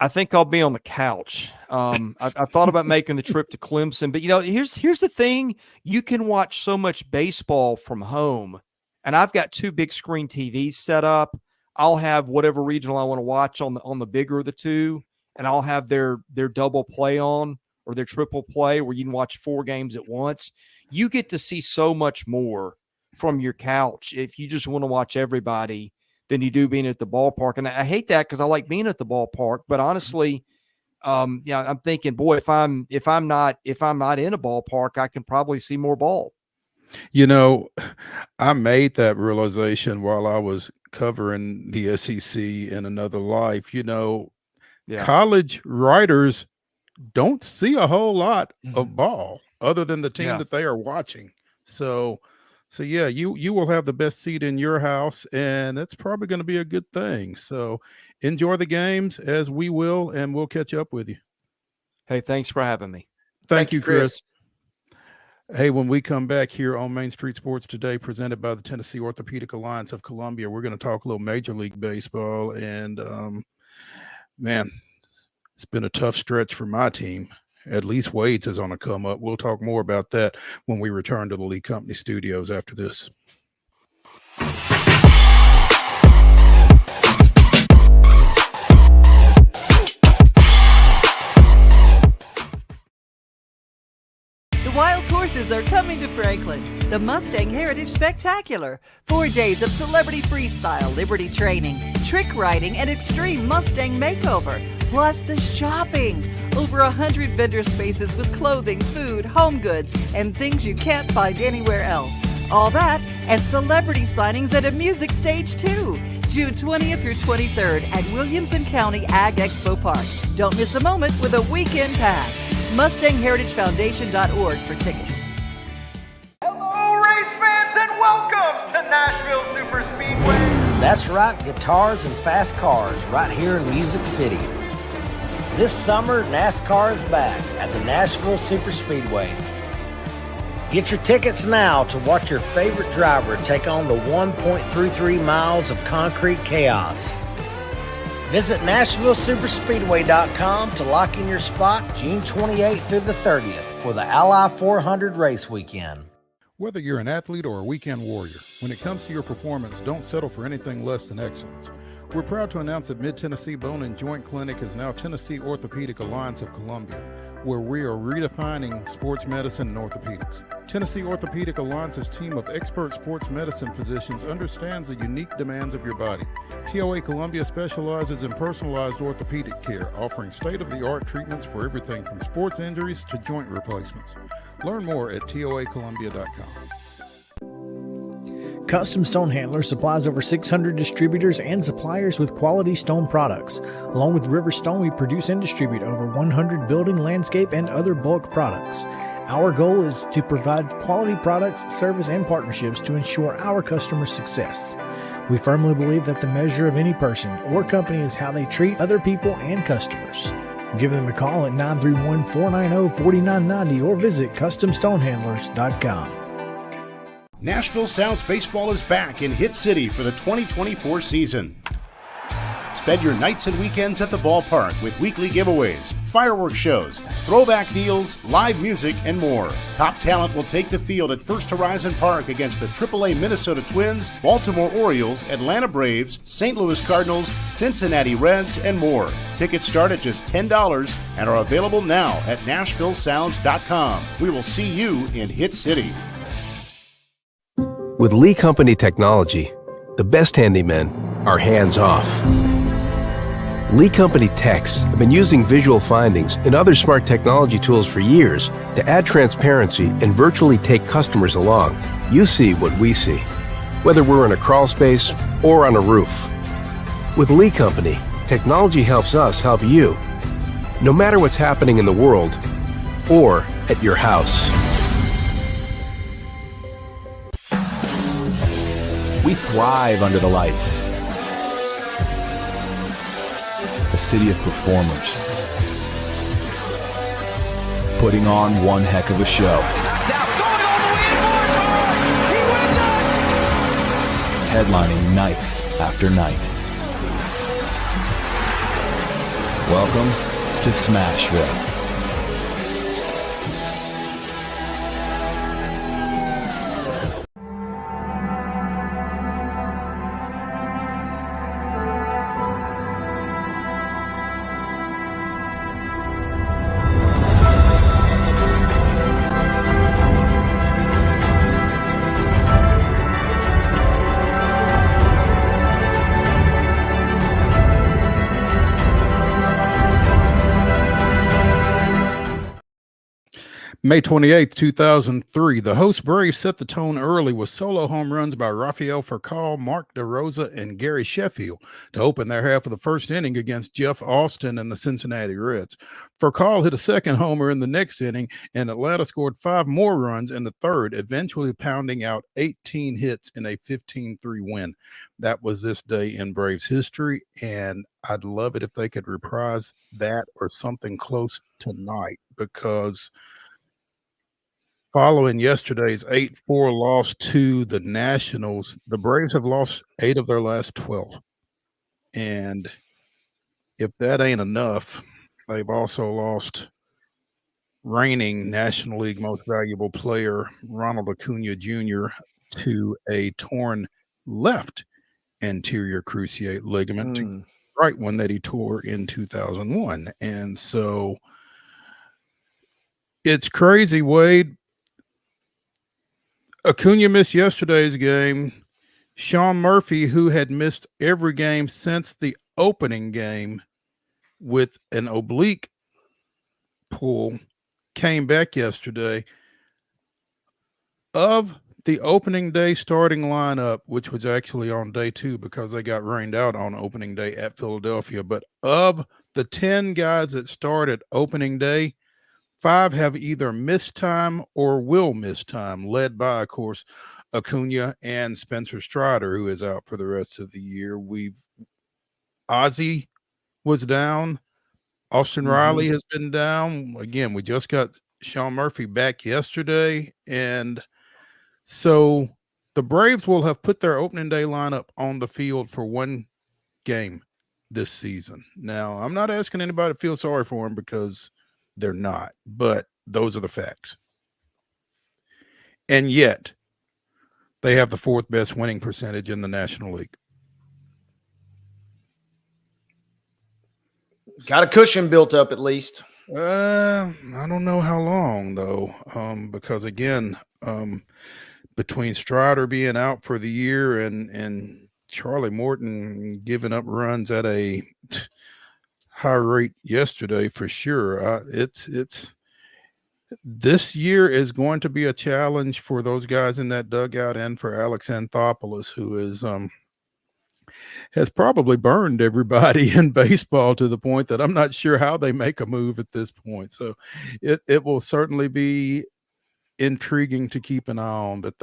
I think I'll be on the couch. I thought about making the trip to Clemson, but here's the thing: you can watch so much baseball from home, and I've got 2 big screen TVs set up. I'll have whatever regional I want to watch on the bigger of the 2, and I'll have their double play on or their triple play where you can watch 4 games at once. You get to see so much more from your couch if you just want to watch everybody than you do being at the ballpark. And I hate that because I like being at the ballpark, but honestly, I'm thinking, boy, if I'm not in a ballpark, I can probably see more ball. I made that realization while I was covering the SEC in another life. College writers don't see a whole lot of ball other than the team that they are watching. So yeah, you will have the best seat in your house, and that's probably going to be a good thing. So enjoy the games as we will, and we'll catch up with you. Hey, thanks for having me. Thank you, Chris. Hey, when we come back here on Main Street Sports Today, presented by the Tennessee Orthopedic Alliance of Columbia, we're going to talk a little Major League Baseball. And, man, it's been a tough stretch for my team. At least Wade's is on a come up. We'll talk more about that when we return to the Lee Company studios after this. The wild horses are coming to Franklin. The Mustang Heritage Spectacular. 4 days of celebrity freestyle, liberty training, trick riding, and extreme Mustang makeover. Plus the shopping. Over 100 vendor spaces with clothing, food, home goods, and things you can't find anywhere else. All that and celebrity signings at a music stage too. June 20th through 23rd at Williamson County Ag Expo Park. Don't miss a moment with a weekend pass. MustangHeritageFoundation.org for tickets. Hello, race fans, and welcome to Nashville Superspeedway. That's right, guitars and fast cars right here in Music City. This summer, NASCAR is back at the Nashville Superspeedway. Get your tickets now to watch your favorite driver take on the 1.33 miles of concrete chaos. Visit NashvilleSuperspeedway.com to lock in your spot June 28th through the 30th for the Ally 400 race weekend. Whether you're an athlete or a weekend warrior, when it comes to your performance, don't settle for anything less than excellence. We're proud to announce that Mid-Tennessee Bone and Joint Clinic is now Tennessee Orthopedic Alliance of Columbia, where we are redefining sports medicine and orthopedics. Tennessee Orthopedic Alliance's team of expert sports medicine physicians understands the unique demands of your body. TOA Columbia specializes in personalized orthopedic care, offering state-of-the-art treatments for everything from sports injuries to joint replacements. Learn more at toacolumbia.com. Custom Stone Handler supplies over 600 distributors and suppliers with quality stone products. Along with River Stone, we produce and distribute over 100 building, landscape, and other bulk products. Our goal is to provide quality products, service, and partnerships to ensure our customers' success. We firmly believe that the measure of any person or company is how they treat other people and customers. Give them a call at 931-490-4990 or visit CustomStonehandlers.com. Nashville South's baseball is back in Hit City for the 2024 season. Spend your nights and weekends at the ballpark with weekly giveaways, fireworks shows, throwback deals, live music, and more. Top talent will take the field at First Horizon Park against the AAA Minnesota Twins, Baltimore Orioles, Atlanta Braves, St. Louis Cardinals, Cincinnati Reds, and more. Tickets start at just $10 and are available now at NashvilleSounds.com. We will see you in Hit City. With Lee Company technology, the best handymen are hands-off. Lee Company techs have been using visual findings and other smart technology tools for years to add transparency and virtually take customers along. You see what we see, whether we're in a crawl space or on a roof. With Lee Company, technology helps us help you, no matter what's happening in the world or at your house. We thrive under the lights. A city of performers, putting on one heck of a show. Headlining night after night. Welcome to Smashville. May 28th, 2003, the host Braves set the tone early with solo home runs by Rafael Furcal, Mark DeRosa, and Gary Sheffield to open their half of the first inning against Jeff Austin and the Cincinnati Reds. Furcal hit a second homer in the next inning, and Atlanta scored 5 more runs in the third, eventually pounding out 18 hits in a 15-3 win. That was this day in Braves history, and I'd love it if they could reprise that or something close tonight, because following yesterday's 8-4 loss to the Nationals, the Braves have lost 8 of their last 12. And if that ain't enough, they've also lost reigning National League Most Valuable Player Ronald Acuna Jr. to a torn left anterior cruciate ligament, right one that he tore in 2001. And so it's crazy, Wade. Acuna missed yesterday's game. Sean Murphy, who had missed every game since the opening game with an oblique pull, came back yesterday. Of the opening day starting lineup, which was actually on day 2 because they got rained out on opening day at Philadelphia, but of the 10 guys that started opening day, 5 have either missed time or will miss time, led by, of course, Acuna and Spencer Strider, who is out for the rest of the year. Ozzie was down. Austin Riley has been down. Again, we just got Sean Murphy back yesterday. And so the Braves will have put their opening day lineup on the field for one game this season. Now, I'm not asking anybody to feel sorry for them because they're not, but those are the facts. And yet, they have the 4th best winning percentage in the National League. Got a cushion built up at least. I don't know how long, though, because, again, between Strider being out for the year and Charlie Morton giving up runs at a high rate yesterday, for sure. It's this year is going to be a challenge for those guys in that dugout and for Alex Anthopoulos, who is has probably burned everybody in baseball to the point that I'm not sure how they make a move at this point. So it will certainly be intriguing to keep an eye on. But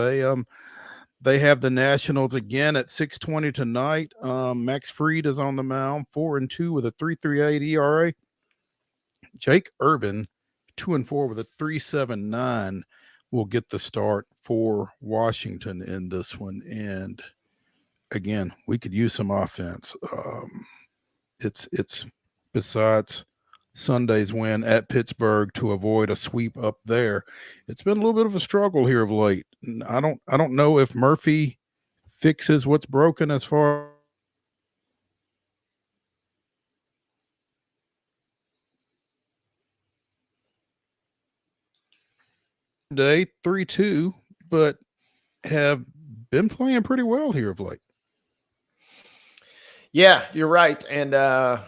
they have the Nationals again at 6:20 tonight. Max Fried is on the mound, 4-2 with a 3.38 ERA. Jake Irvin, 2-4 with a 3.79, will get the start for Washington in this one. And again, we could use some offense. It's besides Sunday's win at Pittsburgh to avoid a sweep up there, it's been a little bit of a struggle here of late. I don't know if Murphy fixes what's broken as far today 3-2, but have been playing pretty well here of late. Yeah, you're right. And I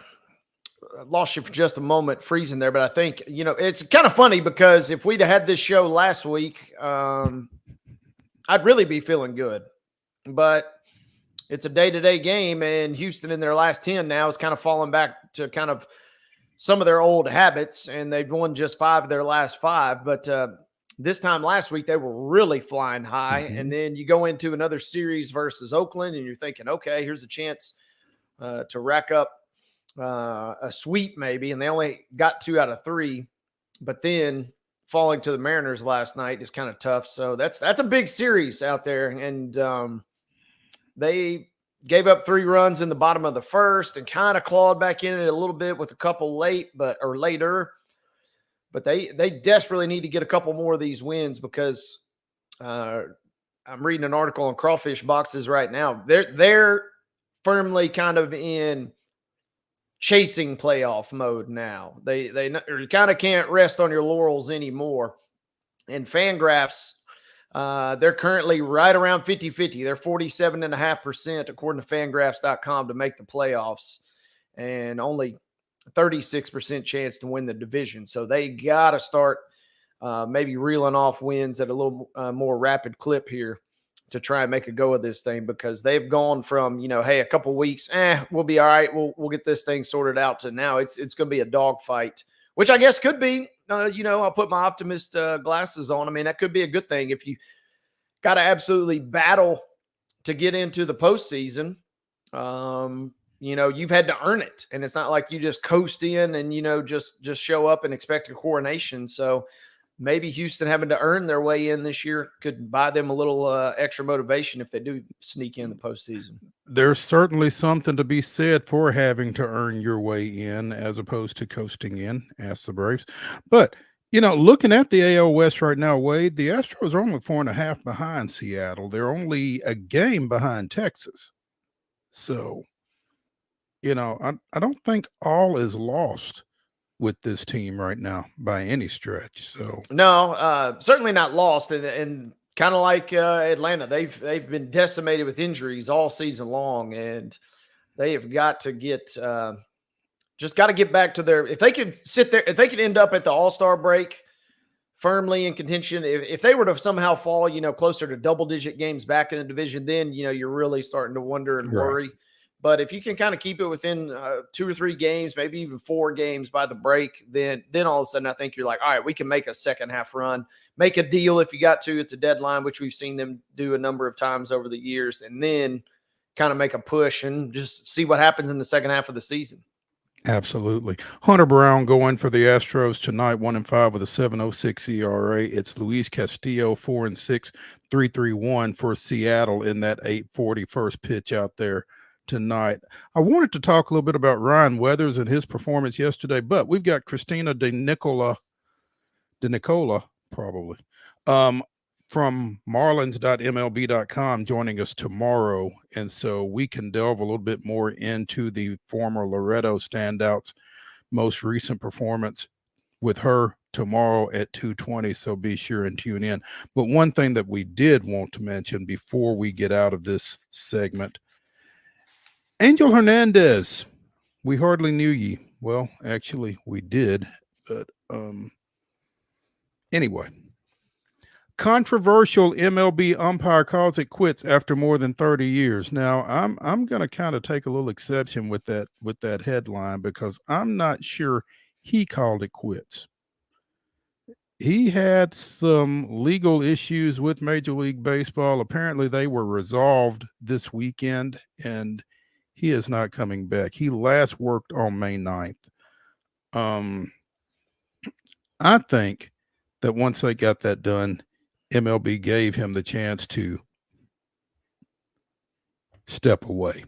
lost you for just a moment freezing there, but I think, it's kind of funny because if we'd have had this show last week, I'd really be feeling good. But it's a day-to-day game, and Houston in their last 10 now is kind of falling back to kind of some of their old habits, and they've won just 5 of their last 5. But this time last week, they were really flying high. Mm-hmm. And then you go into another series versus Oakland, and you're thinking, okay, here's a chance to rack up a sweep maybe. And they only got 2 out of 3. But then falling to the Mariners last night is kind of tough. So that's a big series out there. And they gave up 3 runs in the bottom of the first and kind of clawed back in it a little bit with a couple later. But they desperately need to get a couple more of these wins because I'm reading an article on crawfish boxes right now. They're firmly kind of in chasing playoff mode now. They kind of can't rest on your laurels anymore. And Fangraphs, they're currently right around 50-50. They're 47.5% according to Fangraphs.com to make the playoffs, and only 36% chance to win the division. So they got to start maybe reeling off wins at a little more rapid clip here to try and make a go of this thing, because they've gone from, hey, a couple weeks, we'll be all right, we'll get this thing sorted out, to now it's going to be a dogfight, which I guess could be, I'll put my optimist glasses on. I mean, that could be a good thing if you got to absolutely battle to get into the postseason. You've had to earn it, and it's not like you just coast in and, just show up and expect a coronation. So maybe Houston having to earn their way in this year could buy them a little extra motivation if they do sneak in the postseason. There's certainly something to be said for having to earn your way in as opposed to coasting in. Ask the Braves. But, looking at the AL West right now, Wade, the Astros are only 4.5 behind Seattle. They're only a game behind Texas. So, I don't think all is lost with this team right now by any stretch. So no, certainly not lost. And kind of like Atlanta, they've been decimated with injuries all season long, and they have got to get just got to get back to their. If they could sit there, if they could end up at the All-Star break firmly in contention, if they were to somehow fall, closer to double-digit games back in the division, then you're really starting to wonder and worry. But if you can kind of keep it within 2 or 3 games, maybe even 4 games by the break, then all of a sudden I think you're like, all right, we can make a second half run, make a deal if you got to at the deadline, which we've seen them do a number of times over the years, and then kind of make a push and just see what happens in the second half of the season. Absolutely. Hunter Brown going for the Astros tonight, 1-5 with a 7.06 ERA. It's Luis Castillo, 4-6, 3.31 for Seattle in that 8:40 first pitch out there tonight. I wanted to talk a little bit about Ryan Weathers and his performance yesterday, but we've got Christina De Nicola probably, from marlins.mlb.com joining us tomorrow. And so we can delve a little bit more into the former Loretto standouts' most recent performance with her tomorrow at 2:20. So be sure and tune in. But one thing that we did want to mention before we get out of this segment, Angel Hernandez, we hardly knew ye. Well, actually, we did, but anyway. Controversial MLB umpire calls it quits after more than 30 years. Now, I'm going to kind of take a little exception with that headline, because I'm not sure he called it quits. He had some legal issues with Major League Baseball. Apparently, they were resolved this weekend, and he is not coming back. He last worked on May 9th. I think that once they got that done, MLB gave him the chance to step away.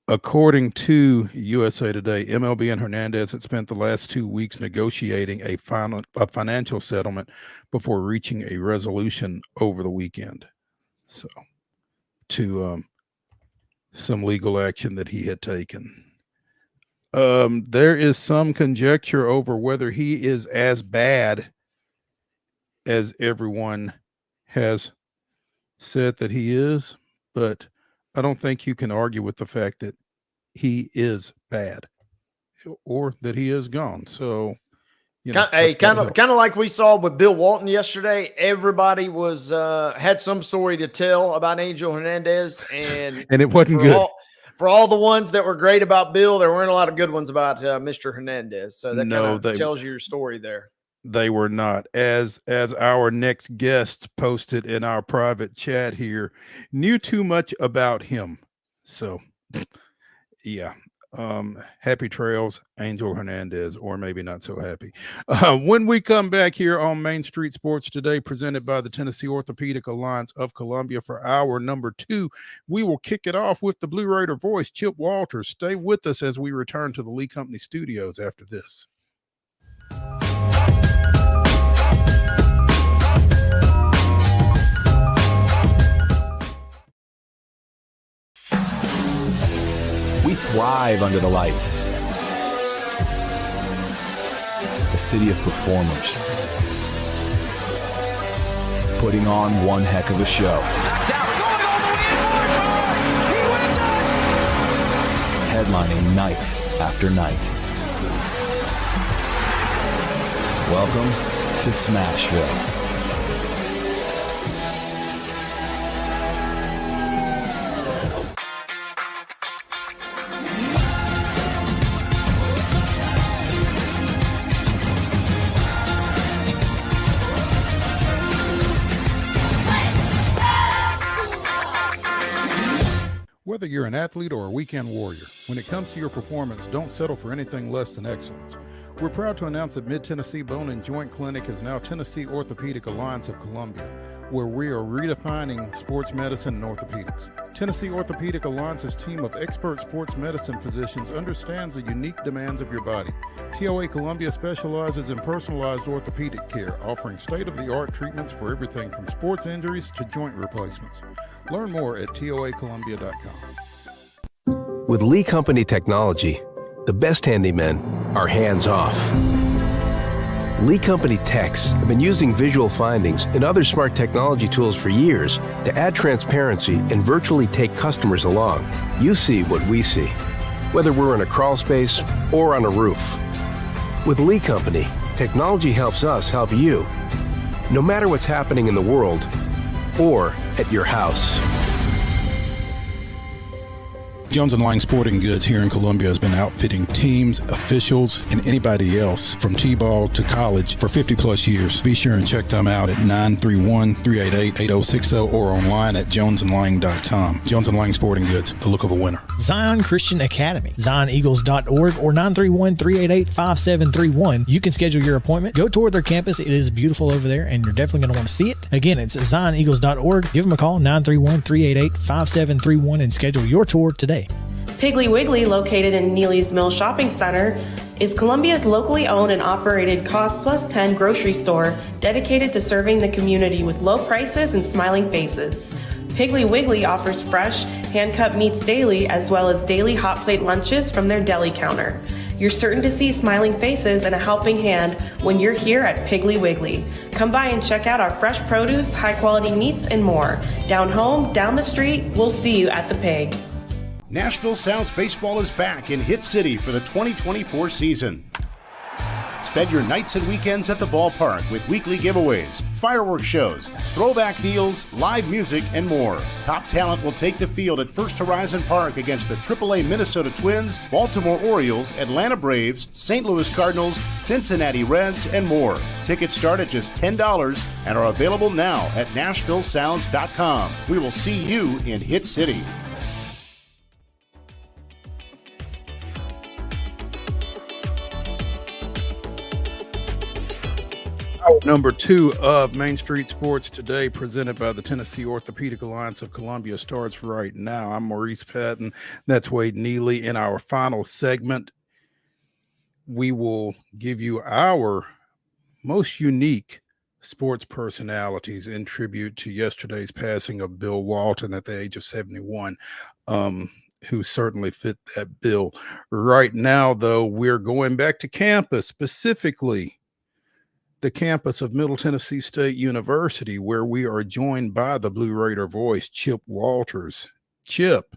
According to USA Today, MLB and Hernandez had spent the last 2 weeks negotiating a financial settlement before reaching a resolution over the weekend. So, to some legal action that he had taken. There is some conjecture over whether he is as bad as everyone has said that he is, but I don't think you can argue with the fact that he is bad or that he is gone. So, kind of like we saw with Bill Walton yesterday. Everybody was had some story to tell about Angel Hernandez, and it wasn't good. For all the ones that were great about Bill, there weren't a lot of good ones about Mr. Hernandez. So that kind of tells you your story there. They were not. As our next guest posted in our private chat here, knew too much about him. So, yeah. Happy trails, Angel Hernandez, or maybe not so happy. When we come back here on Main Street Sports Today, presented by the Tennessee Orthopedic Alliance of Columbia for hour number 2, we will kick it off with the Blue Raider voice, Chip Walters. Stay with us as we return to the Lee Company studios after this. We thrive under the lights. A city of performers. Putting on one heck of a show. Headlining night after night. Welcome to Smashville. Whether you're an athlete or a weekend warrior, when it comes to your performance, don't settle for anything less than excellence. We're proud to announce that Mid-Tennessee Bone and Joint Clinic is now Tennessee Orthopedic Alliance of Columbia, where we are redefining sports medicine and orthopedics. Tennessee Orthopedic Alliance's team of expert sports medicine physicians understands the unique demands of your body. TOA Columbia specializes in personalized orthopedic care, offering state-of-the-art treatments for everything from sports injuries to joint replacements. Learn more at toacolumbia.com. With Lee Company technology, the best handymen are hands-off. Lee Company techs have been using visual findings and other smart technology tools for years to add transparency and virtually take customers along. You see what we see, whether we're in a crawl space or on a roof. With Lee Company, technology helps us help you, no matter what's happening in the world or at your house. Jones & Lang Sporting Goods here in Columbia has been outfitting teams, officials, and anybody else from T-ball to college for 50-plus years. Be sure and check them out at 931-388-8060 or online at jonesandlang.com. Jones & Lang Sporting Goods, the look of a winner. Zion Christian Academy, zioneagles.org or 931-388-5731. You can schedule your appointment. Go tour their campus. It is beautiful over there, and you're definitely going to want to see it. Again, it's zioneagles.org. Give them a call, 931-388-5731, and schedule your tour today. Piggly Wiggly, located in Neely's Mill Shopping Center, is Columbia's locally owned and operated Cost Plus 10 grocery store dedicated to serving the community with low prices and smiling faces. Piggly Wiggly offers fresh, hand-cut meats daily, as well as daily hot plate lunches from their deli counter. You're certain to see smiling faces and a helping hand when you're here at Piggly Wiggly. Come by and check out our fresh produce, high-quality meats, and more. Down home, down the street, we'll see you at the Pig. Nashville Sounds Baseball is back in Hit City for the 2024 season. Spend your nights and weekends at the ballpark with weekly giveaways, fireworks shows, throwback deals, live music, and more. Top talent will take the field at First Horizon Park against the AAA Minnesota Twins, Baltimore Orioles, Atlanta Braves, St. Louis Cardinals, Cincinnati Reds, and more. Tickets start at just $10 and are available now at NashvilleSounds.com. We will see you in Hit City. Number 2 of Main Street Sports Today, presented by the Tennessee Orthopedic Alliance of Columbia, starts right now. I'm Maurice Patton. That's Wade Neely. In our final segment, we will give you our most unique sports personalities in tribute to yesterday's passing of Bill Walton at the age of 71, who certainly fit that bill. Right now, though, we're going back to campus, specifically the campus of Middle Tennessee State University, where we are joined by the Blue Raider voice, Chip Walters. Chip.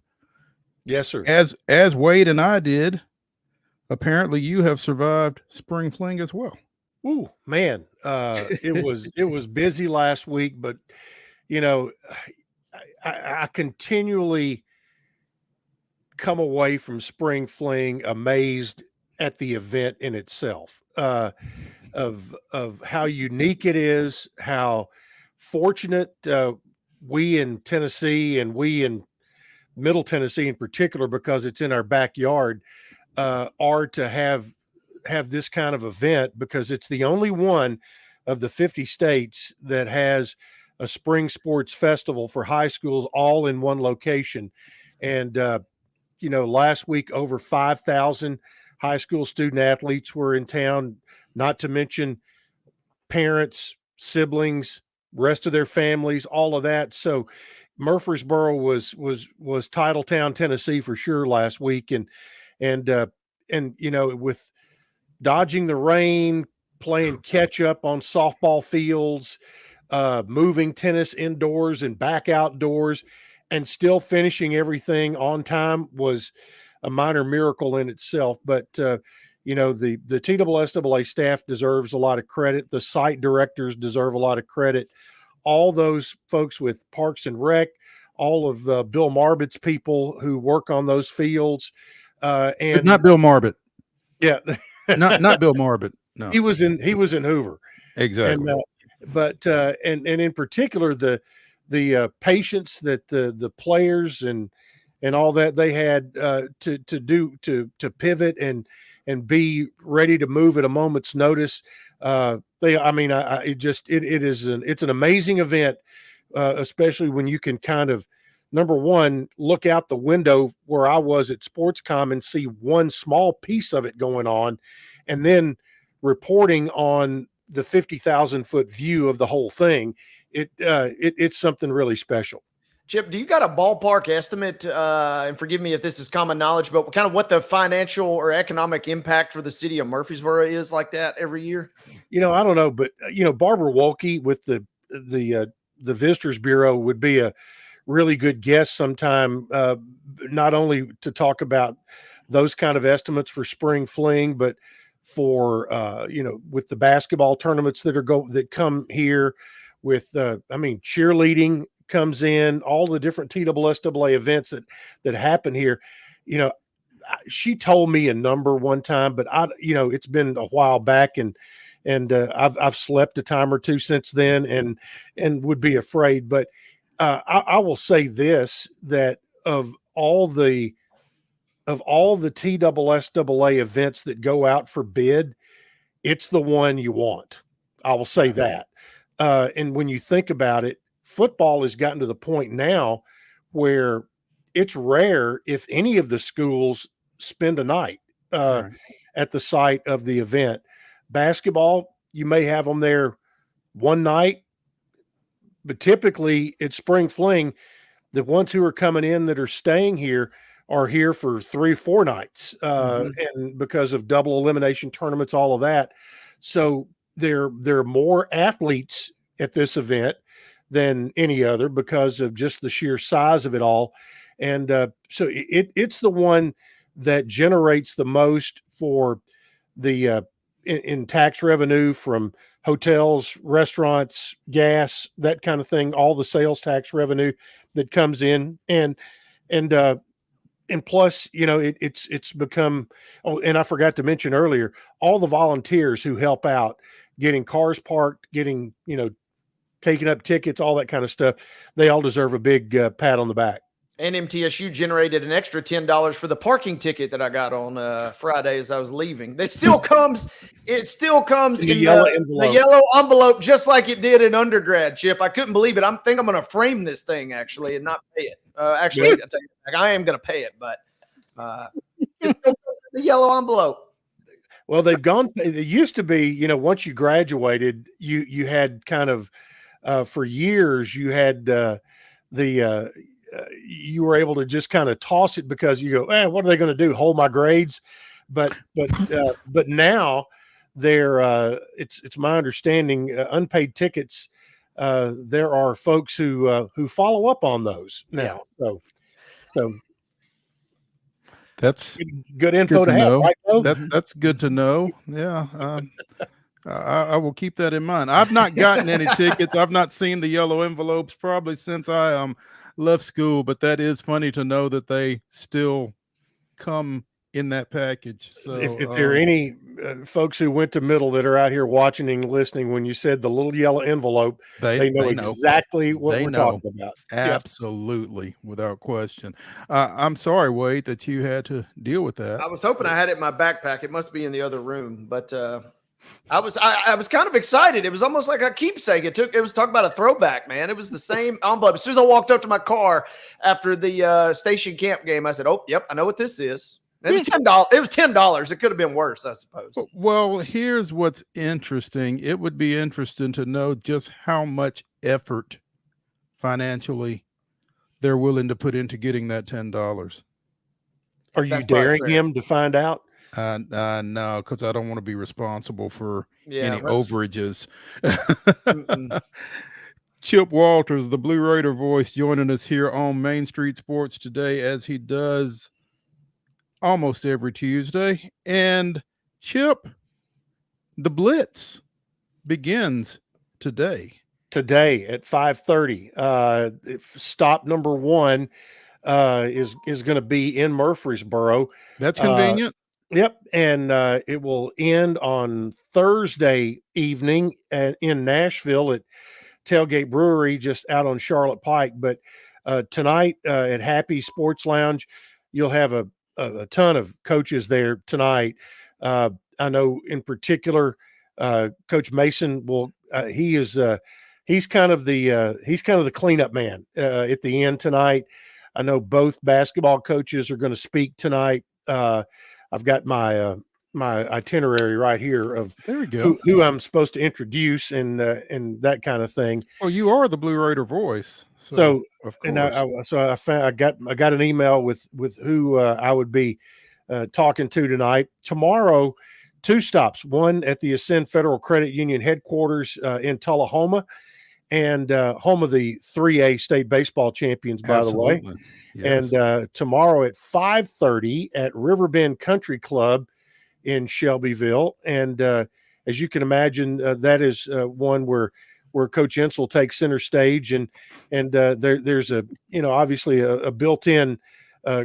Yes, sir. As Wade and I did, apparently you have survived spring fling as well. Ooh, man. It was busy last week, but you know, I continually come away from spring fling amazed at the event in itself. Of how unique it is, how fortunate we in Tennessee and we in Middle Tennessee in particular, because it's in our backyard, are to have this kind of event, because it's the only one of the 50 states that has a spring sports festival for high schools all in one location. And, last week, over 5,000 high school student athletes were in town, not to mention parents, siblings, rest of their families, all of that. So Murfreesboro was Titletown, Tennessee for sure last week. And with dodging the rain, playing catch up on softball fields, moving tennis indoors and back outdoors, and still finishing everything on time was a minor miracle in itself. But, the TSSAA staff deserves a lot of credit. The site directors deserve a lot of credit. All those folks with Parks and Rec, all of Bill Marbit's people who work on those fields. And not Bill Marbit. Yeah. not Bill Marbit. No. He was in Hoover. Exactly. And in particular, the patience that the players and all that they had to pivot and be ready to move at a moment's notice. It's an amazing event, especially when you can kind of, number one, look out the window where I was at Sportscom and see one small piece of it going on, and then reporting on the 50,000-foot view of the whole thing. It's something really special. Chip, do you got a ballpark estimate, and forgive me if this is common knowledge, but kind of what the financial or economic impact for the city of Murfreesboro is like that every year? I don't know, but, Barbara Wolke with the Visitors Bureau would be a really good guest sometime, not only to talk about those kind of estimates for spring fling, but for, with the basketball tournaments that come here with, cheerleading comes in, all the different TSSAA events that happen here. She told me a number one time, but it's been a while back, and I've slept a time or two since then, and would be afraid. But I will say this, that of all the TSSAA events that go out for bid, it's the one you want. I will say that. And when you think about it, football has gotten to the point now where it's rare if any of the schools spend a night at the site of the event. Basketball, you may have them there one night, but typically it's spring fling. The ones who are coming in that are staying here are here for 3-4 nights, and because of double elimination tournaments, all of that. So there are more athletes at this event than any other because of just the sheer size of it all. And so it's the one that generates the most for the in tax revenue from hotels, restaurants, gas, that kind of thing, all the sales tax revenue that comes in. And plus, it's become, and I forgot to mention earlier, all the volunteers who help out getting cars parked, getting, taking up tickets, all that kind of stuff. They all deserve a big pat on the back. And MTSU generated an extra $10 for the parking ticket that I got on Friday as I was leaving. It still comes in the yellow envelope. the yellow envelope, just like it did in undergrad, Chip. I couldn't believe it. I think I'm going to frame this thing actually and not pay it. Actually, I am going to pay it, but it still comes in the yellow envelope. Well, they've gone. It used to be, once you graduated, you had kind of for years you had you were able to just kind of toss it because you go, what are they going to do? Hold my grades? But now they're it's my understanding unpaid tickets. There are folks who follow up on those now. So that's good info to have. know. Right, Bo? That's good to know. Yeah. I will keep that in mind. I've not gotten any tickets. I've not seen the yellow envelopes probably since I left school, but that is funny to know that they still come in that package. So if there are any folks who went to middle that are out here watching and listening, when you said the little yellow envelope, they know exactly what we're talking about. Absolutely, without question. I'm sorry, Wade, that you had to deal with that. I was hoping I had it in my backpack. It must be in the other room, but I was kind of excited. It was almost like a keepsake. It was talking about a throwback, man. It was the same envelope. As soon as I walked up to my car after the station camp game, I said, "Oh, yep, I know what this is." It was $10. It was $10. It could have been worse, I suppose. Well, here's what's interesting. It would be interesting to know just how much effort financially they're willing to put into getting that $10. Are you daring him to find out? No, because I don't want to be responsible for any that's- overages. Chip Walters, the Blue Raider voice, joining us here on Main Street Sports today, as he does almost every Tuesday. And Chip, the Blitz begins today. Today at 5:30. Stop number 1 is going to be in Murfreesboro. That's convenient. Yep, and it will end on Thursday evening in Nashville at Tailgate Brewery, just out on Charlotte Pike. But tonight at Happy Sports Lounge, you'll have a ton of coaches there tonight. I know in particular, Coach Mason will. He's kind of the cleanup man at the end tonight. I know both basketball coaches are going to speak tonight. I've got my itinerary right here of there we go. Who I'm supposed to introduce and that kind of thing. Well, you are the Blue Raider voice, so of course. And I got an email with who I would be talking to tonight. Tomorrow, 2 stops: one at the Ascend Federal Credit Union headquarters in Tullahoma, and home of the 3A state baseball champions, by Absolutely. the way. Yes. And tomorrow at 5:30 at Riverbend Country Club in Shelbyville. And as you can imagine, that is one where Coach Entz will take center stage, and there's obviously a built-in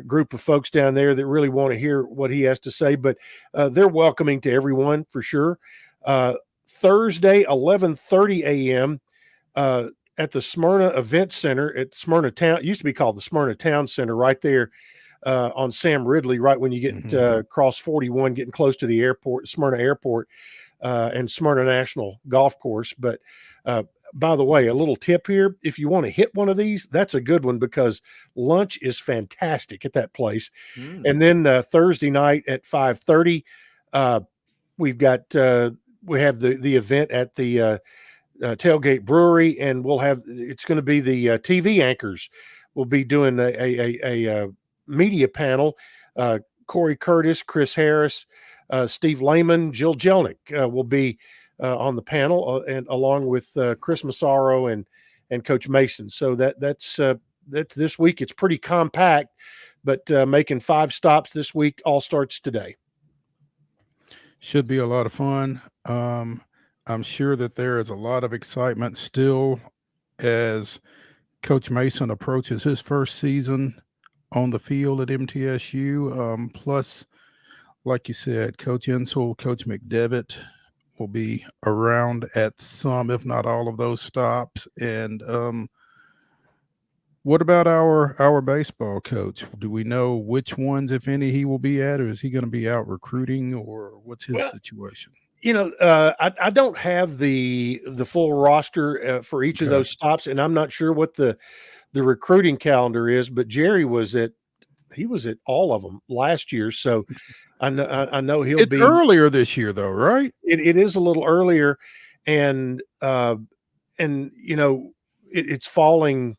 group of folks down there that really want to hear what he has to say. But they're welcoming to everyone for sure. Thursday, 11:30 a.m. At the Smyrna Event Center at Smyrna Town. It used to be called the Smyrna Town Center, right there on Sam Ridley, right when you get across 41, getting close to the airport, Smyrna Airport, and Smyrna National Golf Course. But by the way, a little tip here: if you want to hit one of these, that's a good one because lunch is fantastic at that place. And then Thursday night at 5:30, we have the event at the Tailgate Brewery, and it's going to be the TV anchors will be doing a media panel. Corey Curtis, Chris Harris, Steve Lehman, Jill Jelnick will be on the panel, and along with Chris Massaro and Coach Mason. So that's this week. It's pretty compact, but making 5 stops this week. All starts today. Should be a lot of fun. I'm sure that there is a lot of excitement still as Coach Mason approaches his first season on the field at MTSU. Plus, like you said, Coach Insel, Coach McDevitt will be around at some, if not all of those stops. And What about our baseball coach? Do we know which ones, if any, he will be at, or is he going to be out recruiting, or what's his Well, situation? I don't have the full roster for each of Okay. those stops, and I'm not sure what the recruiting calendar is. But Jerry was at all of them last year, so I know he'll It's be. earlier this year, though, right? It is a little earlier, and it's falling.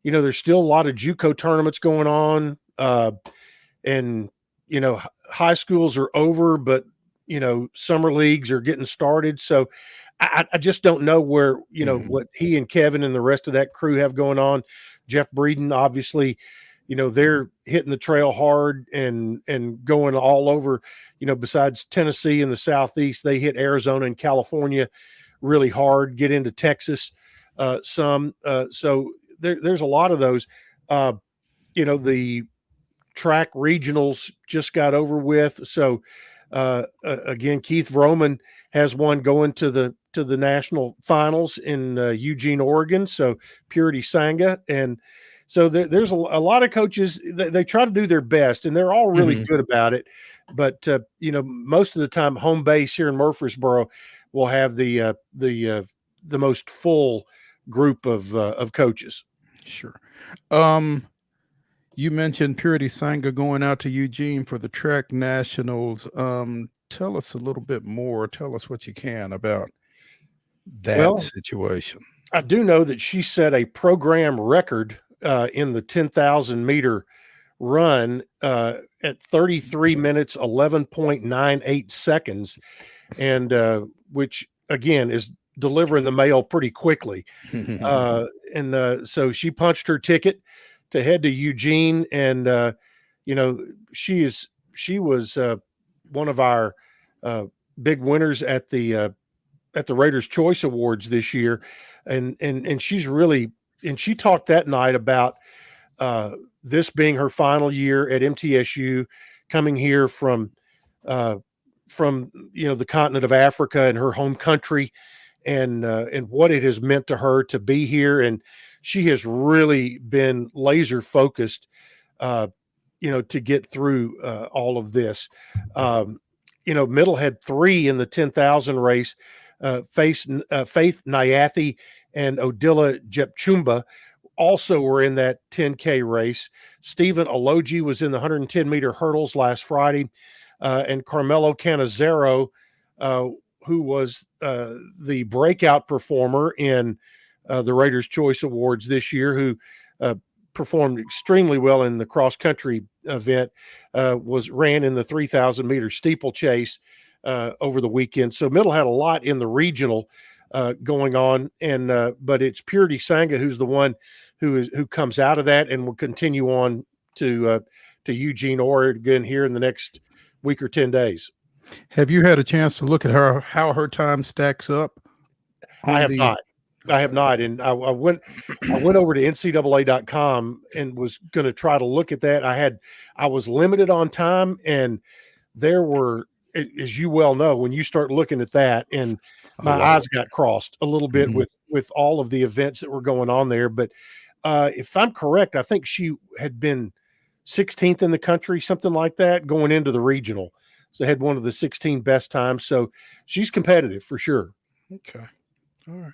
There's still a lot of JUCO tournaments going on, and high schools are over, but summer leagues are getting started. So I just don't know where what he and Kevin and the rest of that crew have going on. Jeff Breeden, obviously, they're hitting the trail hard and going all over. Besides Tennessee and the Southeast, they hit Arizona and California really hard. Get into Texas some. So there's a lot of those. The track regionals just got over with. So again, Keith Vroman has one going to the national finals in Eugene, Oregon. So Purity Sanga, and so there's a lot of coaches. They try to do their best, and they're all really good about it. But most of the time, home base here in Murfreesboro will have the most full group of coaches. Sure. You mentioned Purity Sanga going out to Eugene for the track nationals. Tell us a little bit more. Tell us what you can about that situation. I do know that she set a program record in the 10,000 meter run at 33 minutes, 11.98 seconds, and which again is delivering the mail pretty quickly. So she punched her ticket to head to Eugene, and she was one of our big winners at the Raiders' Choice Awards this year, and she's really, and she talked that night about this being her final year at MTSU, coming here from the continent of Africa and her home country, and what it has meant to her to be here. And she has really been laser focused, to get through all of this. Middle had 3 in the 10,000 race. Faith Nyathi and Odila Jepchumba also were in that 10K race. Stephen Aloji was in the 110 meter hurdles last Friday, and Carmelo Canizero, who was the breakout performer in the Raiders' Choice Awards this year, who performed extremely well in the cross country event, ran in the 3,000 meter steeplechase over the weekend. So Middle had a lot in the regional going on, and but it's Purity Sanga who's the one who comes out of that and will continue on to Eugene, Oregon here in the next week or 10 days. Have you had a chance to look at how her time stacks up? I have not. And I went over to NCAA.com and was going to try to look at that. I was limited on time, and there were, as you well know, when you start looking at that, and my eyes got crossed a little bit with all of the events that were going on there. But if I'm correct, I think she had been 16th in the country, something like that, going into the regional. So had one of the 16 best times. So she's competitive for sure. Okay. All right.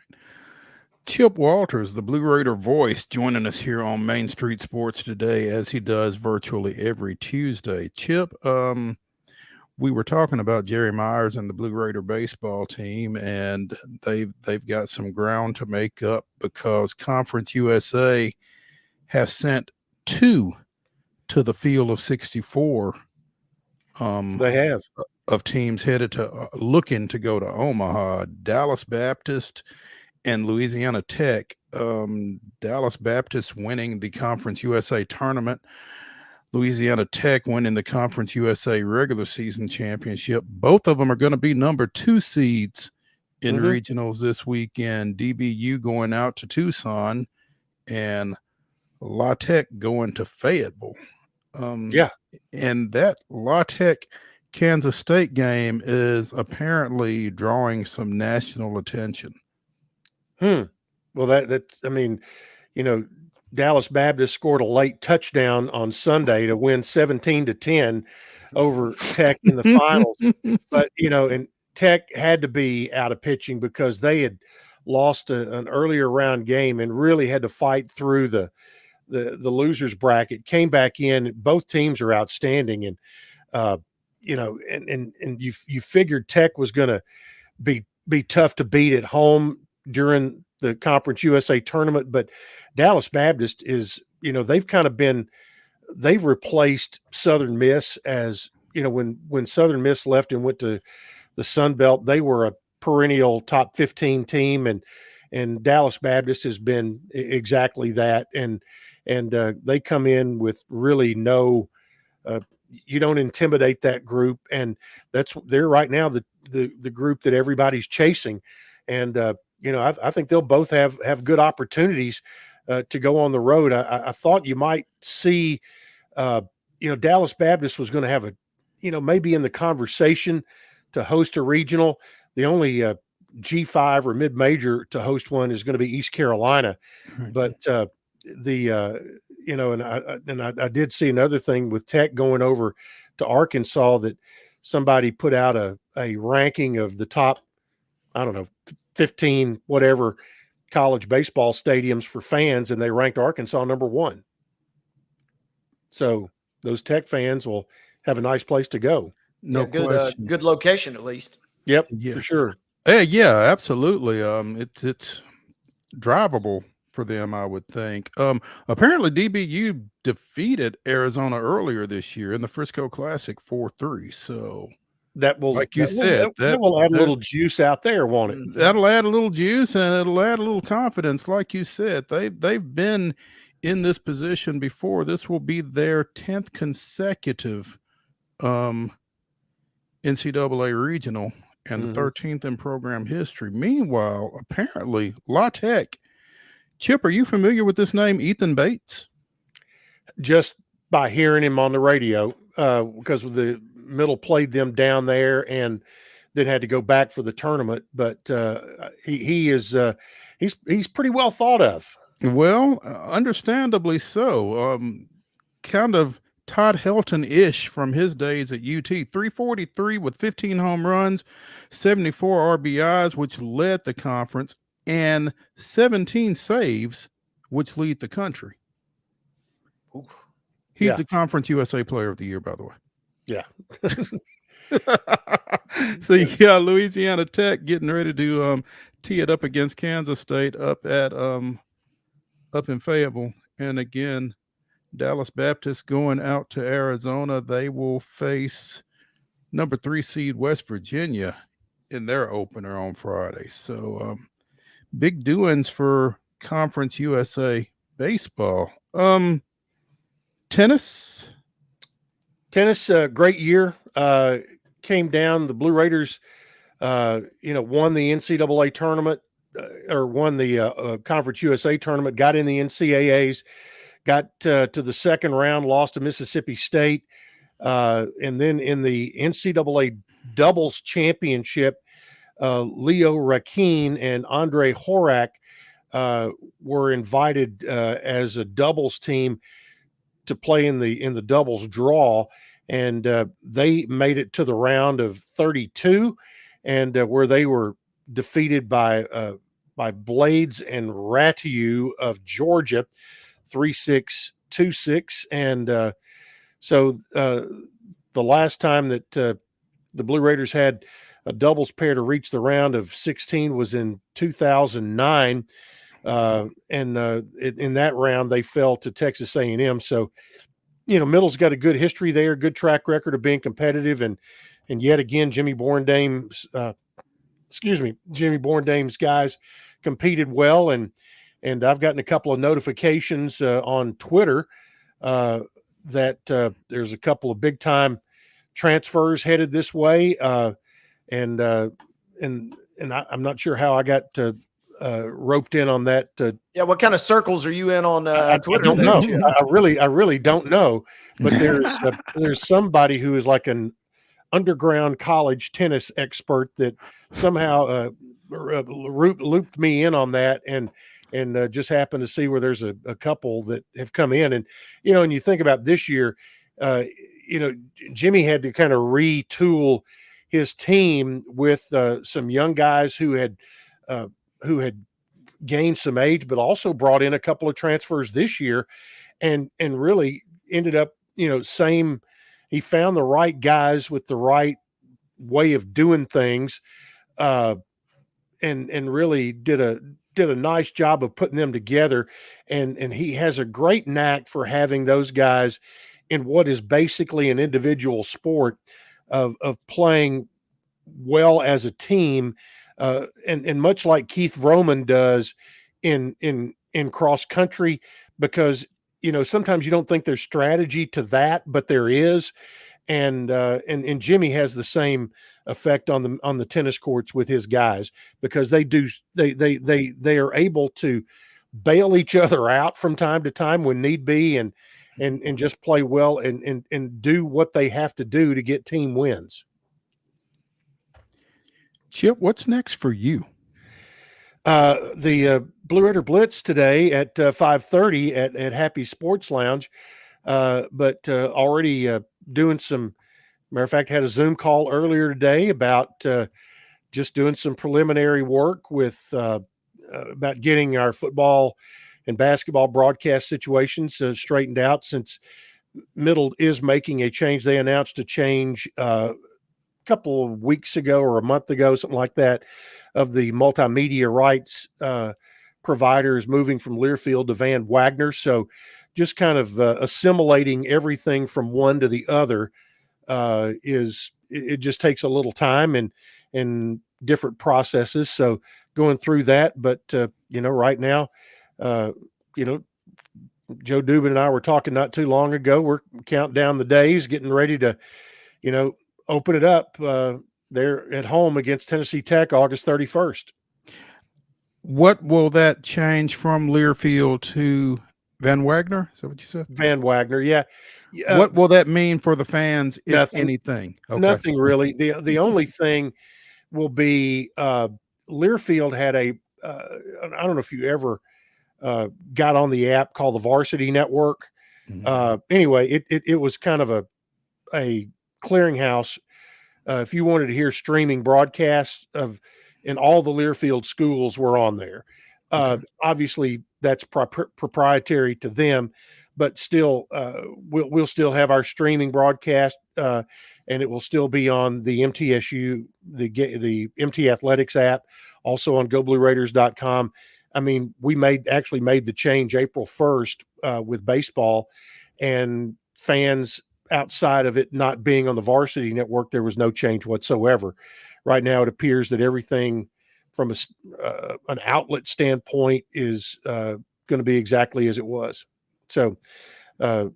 Chip Walters, the Blue Raider voice, joining us here on Main Street Sports today, as he does virtually every Tuesday. Chip, we were talking about Jerry Myers and the Blue Raider baseball team, and they've got some ground to make up because Conference USA have sent 2 to the field of 64. They have of teams headed to looking to go to Omaha. Dallas Baptist and Louisiana Tech. Dallas Baptist winning the Conference USA tournament. Louisiana Tech winning the Conference USA regular season championship. Both of them are going to be number 2 seeds in regionals this weekend. DBU going out to Tucson, and La Tech going to Fayetteville. And that La Tech Kansas State game is apparently drawing some national attention. Well, that's, I mean, Dallas Baptist scored a late touchdown on Sunday to win 17-10 over Tech in the finals. But, and Tech had to be out of pitching because they had lost an earlier round game and really had to fight through the losers bracket, came back in. Both teams are outstanding. And, and you figured Tech was going to be tough to beat at home during the Conference USA tournament, but Dallas Baptist is, they've replaced Southern Miss as, when Southern Miss left and went to the Sun Belt, they were a perennial top 15 team, and Dallas Baptist has been exactly that. And they come in with really no, you don't intimidate that group, and they're right now the group that everybody's chasing. And I think they'll both have good opportunities to go on the road. I thought you might see, Dallas Baptist was going to have maybe in the conversation to host a regional. The only G5 or mid-major to host one is going to be East Carolina. Right. But I did see another thing with Tech going over to Arkansas, that somebody put out a ranking of the top, 15 whatever college baseball stadiums for fans, and they ranked Arkansas number 1. So those Tech fans will have a nice place to go. No question. Good location, at least. Yep, for sure. Yeah, absolutely. It's drivable for them, I would think. Apparently DBU defeated Arizona earlier this year in the Frisco Classic 4-3. So that will, like you said, that will add a little juice out there, won't it? That'll add a little juice, and it'll add a little confidence. Like you said, they've been in this position before. This will be their 10th consecutive NCAA regional and the 13th in program history. Meanwhile, apparently, La Tech. Chip, are you familiar with this name, Ethan Bates? Just by hearing him on the radio, because the Middle played them down there and then had to go back for the tournament. But he's pretty well thought of. Well, understandably so. Kind of Todd Helton-ish from his days at UT. 343 with 15 home runs, 74 RBIs, which led the conference, and 17 saves, which lead the country. Ooh. He's the Conference USA Player of the Year, by the way. Yeah. So yeah, Louisiana Tech getting ready to tee it up against Kansas State up in Fayetteville. And again, Dallas Baptist going out to Arizona. They will face number 3 seed West Virginia in their opener on Friday. So big doings for Conference USA baseball. Tennis, great year. Came down. The Blue Raiders, won the NCAA tournament, or won the Conference USA tournament. Got in the NCAAs, got to the second round, lost to Mississippi State, and then in the NCAA doubles championship, Leo Rakeen and Andre Horak were invited as a doubles team to play in the doubles draw, and they made it to the round of 32, and where they were defeated by Blades and Ratiu of Georgia, 3-6, 2-6, and so the last time that the Blue Raiders had a doubles pair to reach the round of 16 was in 2009. And in that round, they fell to Texas A&M. So, Middle's got a good history there, good track record of being competitive. And yet again, Jimmy Borndame's guys competed well. And I've gotten a couple of notifications on Twitter that there's a couple of big time transfers headed this way. And I'm not sure how I got roped in on that. What kind of circles are you in on Twitter? I don't know. I really don't know. But there's somebody who is like an underground college tennis expert that somehow looped me in on that, and and just happened to see where there's a couple that have come in. And, and you think about this year, Jimmy had to kind of retool his team with some young guys who had gained some age, but also brought in a couple of transfers this year, and really ended up, he found the right guys with the right way of doing things, and really did a nice job of putting them together. And he has a great knack for having those guys in what is basically an individual sport of playing well as a team. And much like Keith Roman does in cross country, because, sometimes you don't think there's strategy to that, but there is. And Jimmy has the same effect on the tennis courts with his guys, because they are able to bail each other out from time to time when need be, and just play well and do what they have to do to get team wins. Chip, what's next for you? The Blue Raider Blitz today at 5:30 at Happy Sports Lounge, but already doing some. Matter of fact, had a Zoom call earlier today about just doing some preliminary work with about getting our football and basketball broadcast situations straightened out, since Middle is making a change. They announced a change couple of weeks ago or a month ago, something like that, of the multimedia rights providers moving from Learfield to Van Wagner. So just kind of assimilating everything from one to the other it just takes a little time and different processes. So going through that, but right now, Joe Dubin and I were talking not too long ago. We're counting down the days, getting ready to, open it up there at home against Tennessee Tech, August 31st. What will that change from Learfield to Van Wagner? Is that what you said? Van Wagner, yeah. What will that mean for the fans, if nothing, anything? Okay. Nothing really. The only thing will be Learfield had I don't know if you ever got on the app called the Varsity Network. Mm-hmm. Anyway, it was kind of a clearinghouse if you wanted to hear streaming broadcasts and all the Learfield schools were on there. Okay. Obviously, that's proprietary to them, but still, we'll still have our streaming broadcast, and it will still be on the MTSU, the MT Athletics app, also on GoBlueRaiders.com. I mean, we actually made the change April 1st with baseball, and fans outside of it not being on the Varsity Network, there was no change whatsoever. Right now, it appears that everything from an outlet standpoint is going to be exactly as it was. So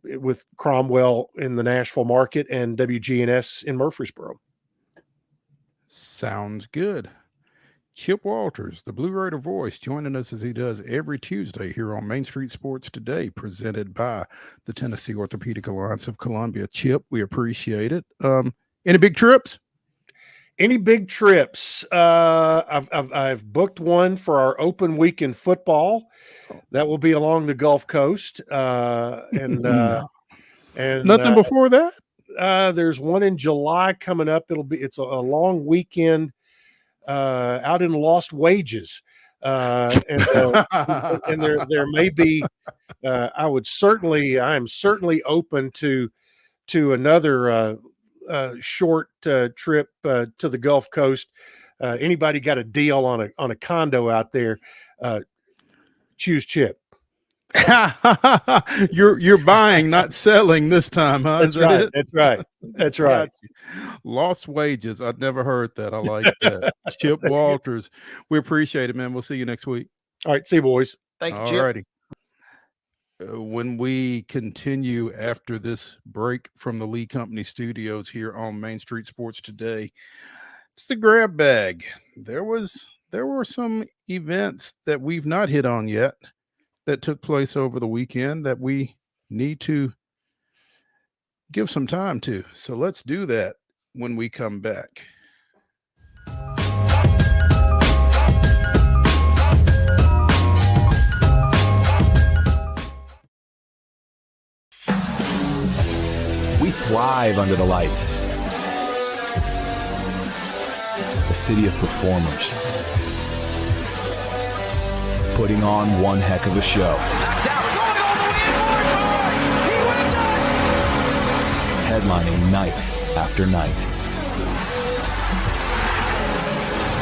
with Cromwell in the Nashville market and WGNS in Murfreesboro. Sounds good. Chip Walters, the Blue Raider voice, joining us as he does every Tuesday here on Main Street Sports Today, presented by the Tennessee Orthopedic Alliance of Columbia. Chip, we appreciate it. Any big trips? Any big trips? I've booked one for our open week in football. That will be along the Gulf Coast, and nothing before that. There's one in July coming up. It's a long weekend out in Lost Wages, and there may be. I am certainly open to another short trip to the Gulf Coast. Anybody got a deal on a condo out there? Choose Chip. You're buying, not selling this time, huh? That's right. That's right. That's right. Lost Wages. I'd never heard that. I like that. Chip Walters. We appreciate it, man. We'll see you next week. All right. See you, boys. Thank you, Chip. All righty. When we continue after this break from the Lee Company studios here on Main Street Sports Today, it's the grab bag. There were some events that we've not hit on yet that took place over the weekend that we need to give some time to. So let's do that when we come back. thrive under the lights. A city of performers, putting on one heck of a show. Headlining night after night.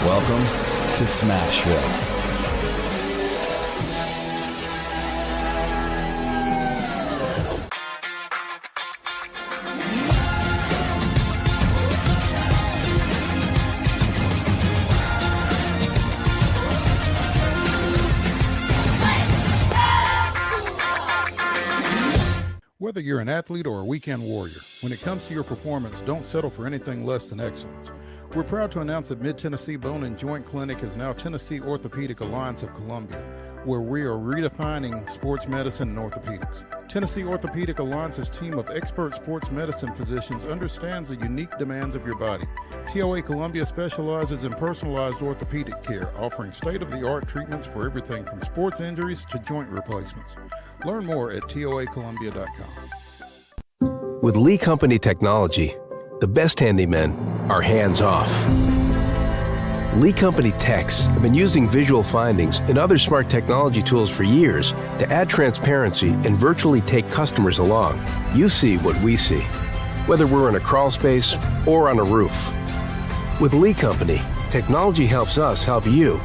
Welcome to Smashville. Whether you're an athlete or a weekend warrior, when it comes to your performance, don't settle for anything less than excellence. We're proud to announce that Mid-Tennessee Bone and Joint Clinic is now Tennessee Orthopedic Alliance of Columbia, where we are redefining sports medicine and orthopedics. Tennessee Orthopedic Alliance's team of expert sports medicine physicians understands the unique demands of your body. TOA Columbia specializes in personalized orthopedic care, offering state-of-the-art treatments for everything from sports injuries to joint replacements. Learn more at toacolumbia.com. With Lee Company technology, the best handymen are hands-off. Lee Company techs have been using visual findings and other smart technology tools for years to add transparency and virtually take customers along. You see what we see, whether we're in a crawl space or on a roof. With Lee Company, technology helps us help you,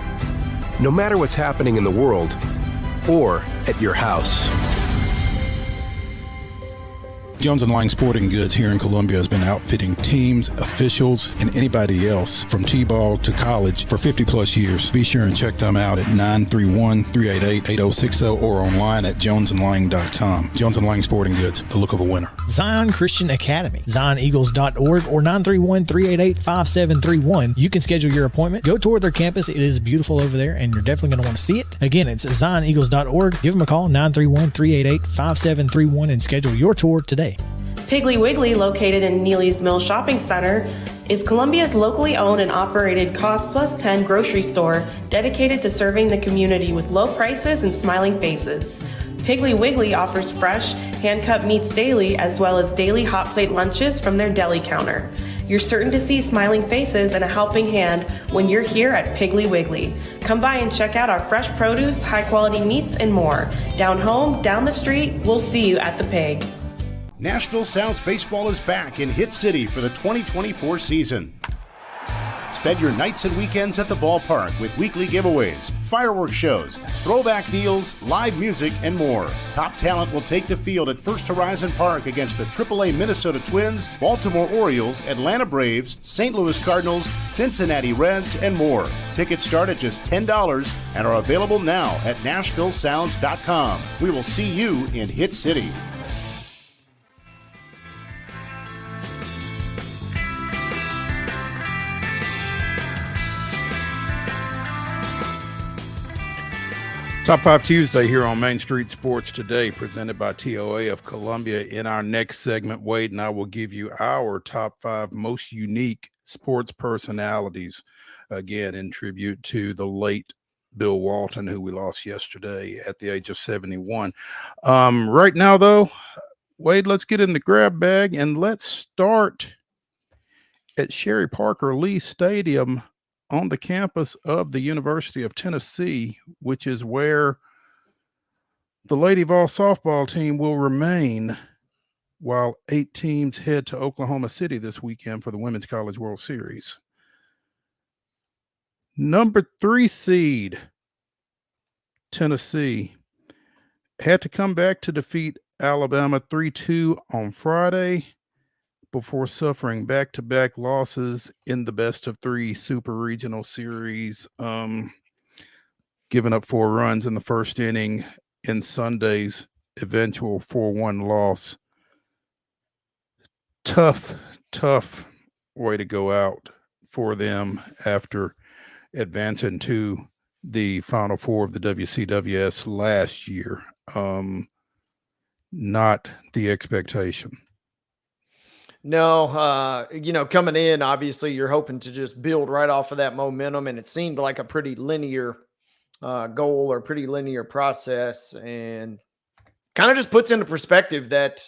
no matter what's happening in the world or at your house. Jones & Lang Sporting Goods here in Columbia has been outfitting teams, officials, and anybody else from T-ball to college for 50 plus years. Be sure and check them out at 931-388-8060 or online at jonesandlang.com. Jones & Lang Sporting Goods, the look of a winner. Zion Christian Academy, zioneagles.org or 931-388-5731. You can schedule your appointment. Go tour their campus. It is beautiful over there, and you're definitely going to want to see it. Again, it's zioneagles.org. Give them a call, 931-388-5731, and schedule your tour today. Piggly Wiggly, located in Neely's Mill Shopping Center, is Columbia's locally owned and operated Cost Plus 10 grocery store dedicated to serving the community with low prices and smiling faces. Piggly Wiggly offers fresh, hand-cut meats daily, as well as daily hot plate lunches from their deli counter. You're certain to see smiling faces and a helping hand when you're here at Piggly Wiggly. Come by and check out our fresh produce, high-quality meats, and more. Down home, down the street, we'll see you at the Pig. Nashville Sounds Baseball is back in Hit City for the 2024 season. Spend your nights and weekends at the ballpark with weekly giveaways, fireworks shows, throwback deals, live music, and more. Top talent will take the field at First Horizon Park against the AAA Minnesota Twins, Baltimore Orioles, Atlanta Braves, St. Louis Cardinals, Cincinnati Reds, and more. Tickets start at just $10 and are available now at NashvilleSounds.com. We will see you in Hit City. Top 5 Tuesday here on Main Street Sports Today, presented by TOA of Columbia. In our next segment, Wade and I will give you our top 5 most unique sports personalities, again, in tribute to the late Bill Walton, who we lost yesterday at the age of 71. Right now, though, Wade, let's get in the grab bag and let's start at Sherry Parker Lee Stadium on the campus of the University of Tennessee, which is where the Lady Vol softball team will remain while 8 teams head to Oklahoma City this weekend for the Women's College World Series. Number 3 seed, Tennessee, had to come back to defeat Alabama 3-2 on Friday before suffering back-to-back losses in the best-of-3 Super Regional Series, giving up 4 runs in the first inning in Sunday's eventual 4-1 loss. Tough way to go out for them after advancing to the Final Four of the WCWS last year. Not the expectation. No, coming in, obviously you're hoping to just build right off of that momentum, and it seemed like a pretty linear goal or pretty linear process, and kind of just puts into perspective that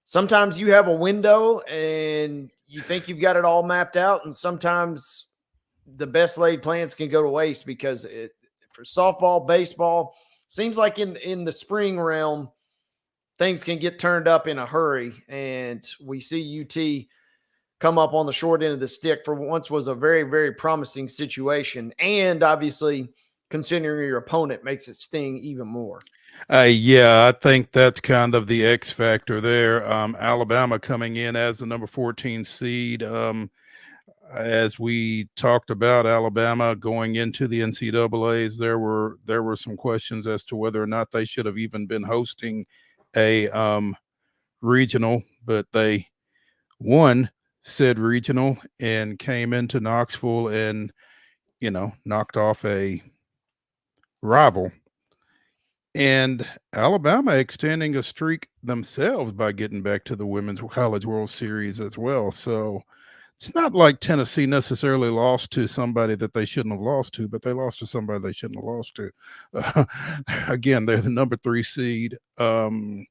sometimes you have a window and you think you've got it all mapped out, and sometimes the best laid plans can go to waste because for softball, baseball, seems like in the spring realm, things can get turned up in a hurry, and we see UT come up on the short end of the stick for once was a very, very promising situation. And obviously, considering your opponent makes it sting even more. Yeah, I think that's kind of the X factor there. Alabama coming in as the number 14 seed. As we talked about Alabama going into the NCAAs, there were some questions as to whether or not they should have even been hosting a regional, but they won said regional and came into Knoxville and, knocked off a rival. And Alabama extending a streak themselves by getting back to the Women's College World Series as well. So it's not like Tennessee necessarily lost to somebody that they shouldn't have lost to, but they lost to somebody they shouldn't have lost to. Again, they're the number 3 seed, having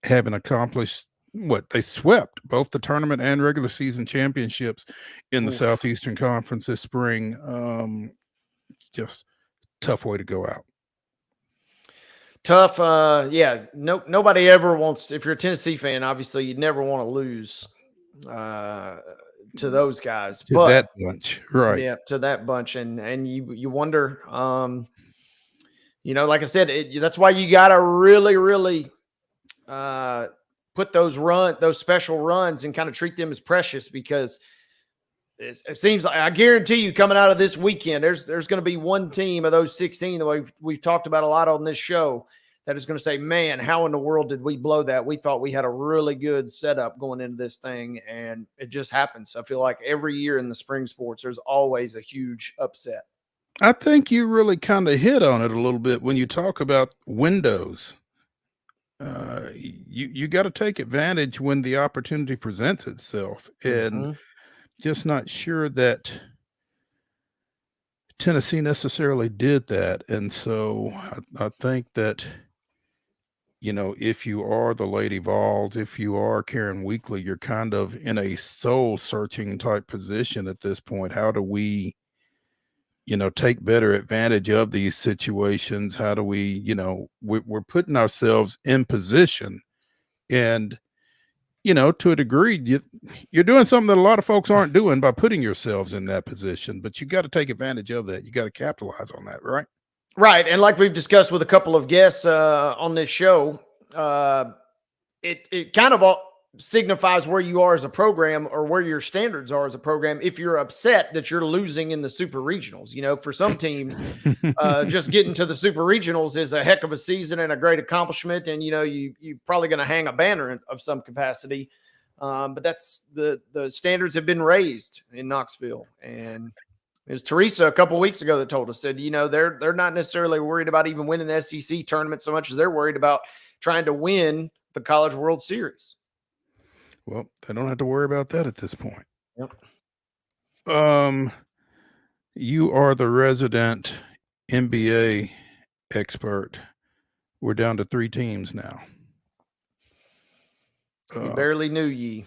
accomplished what they swept both the tournament and regular season championships in the Southeastern Conference this spring. Just tough way to go out. Tough. Yeah. Nobody ever wants, if you're a Tennessee fan, obviously you'd never want to lose to those guys. To that bunch, right. Yeah, to that bunch. And you wonder, like I said, that's why you got to really, really put those special runs and kind of treat them as precious, because it seems like, I guarantee you, coming out of this weekend, there's going to be one team of those 16 that we've talked about a lot on this show that is going to say, man, how in the world did we blow that? We thought we had a really good setup going into this thing, and it just happens. I feel like every year in the spring sports, there's always a huge upset. I think you really kind of hit on it a little bit when you talk about windows. You got to take advantage when the opportunity presents itself, and just not sure that Tennessee necessarily did that. And so I think that, if you are the Lady Vols, if you are Karen Weekly, you're kind of in a soul searching type position at this point. How do we, take better advantage of these situations? How do we, we're putting ourselves in position, and, to a degree, you're doing something that a lot of folks aren't doing by putting yourselves in that position, but you got to take advantage of that. You got to capitalize on that, right? Right. And like we've discussed with a couple of guests on this show, it kind of signifies where you are as a program, or where your standards are as a program, if you're upset that you're losing in the super regionals. For some teams, just getting to the super regionals is a heck of a season and a great accomplishment, and you're probably going to hang a banner of some capacity, but that's the standards have been raised in Knoxville. And it was Teresa a couple of weeks ago that told us, said, they're not necessarily worried about even winning the SEC tournament so much as they're worried about trying to win the College World Series. Well, they don't have to worry about that at this point. Yep. You are the resident NBA expert. We're down to 3 teams now. We barely knew ye.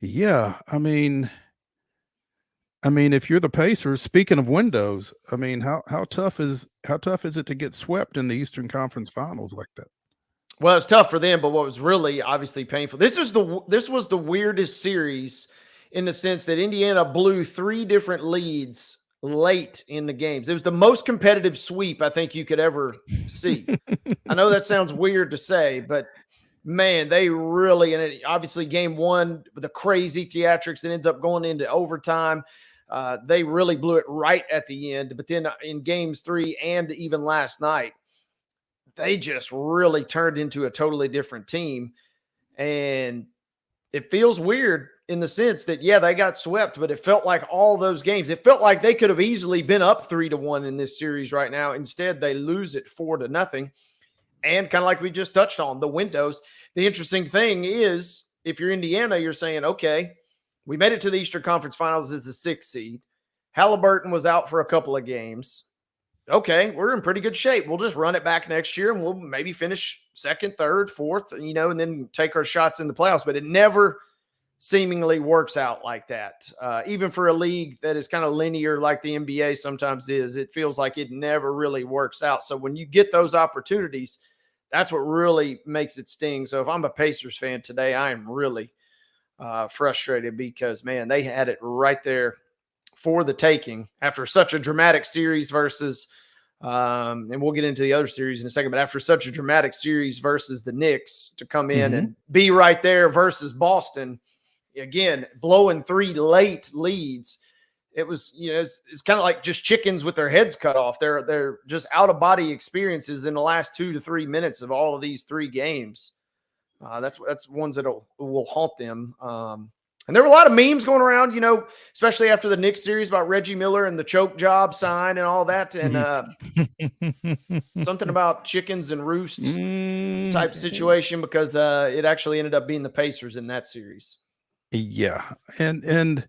Yeah, I mean, if you're the Pacers, speaking of windows, how tough is it to get swept in the Eastern Conference Finals like that? Well, it's tough for them, but what was really obviously painful, this was the weirdest series in the sense that Indiana blew 3 different leads late in the games. It was the most competitive sweep I think you could ever see. I know that sounds weird to say, but man, they really, and obviously game 1, the crazy theatrics that ends up going into overtime, they really blew it right at the end. But then in games 3 and even last night, they just really turned into a totally different team. And it feels weird in the sense that, yeah, they got swept, but it felt like all those games, it felt like they could have easily been up 3-1 in this series right now. Instead, they lose it 4-0. And kind of like we just touched on, the windows. The interesting thing is, if you're Indiana, you're saying, okay, we made it to the Eastern Conference Finals as the 6th seed. Halliburton was out for a couple of games. okay, we're in pretty good shape. We'll just run it back next year and we'll maybe finish second, third, fourth, and then take our shots in the playoffs. But it never seemingly works out like that. Even for a league that is kind of linear like the NBA sometimes is, it feels like it never really works out. So when you get those opportunities, that's what really makes it sting. So if I'm a Pacers fan today, I am really frustrated because, man, they had it right there for the taking after such a dramatic series versus and we'll get into the other series in a second, but after such a dramatic series versus the Knicks to come in and be right there versus Boston, again, blowing 3 late leads. It was, it's kind of like just chickens with their heads cut off. They're just out of body experiences in the last 2 to 3 minutes of all of these 3 games. That's ones that will haunt them. And there were a lot of memes going around, especially after the Knicks series about Reggie Miller and the choke job sign and all that. And something about chickens and roosts type situation because it actually ended up being the Pacers in that series. Yeah. And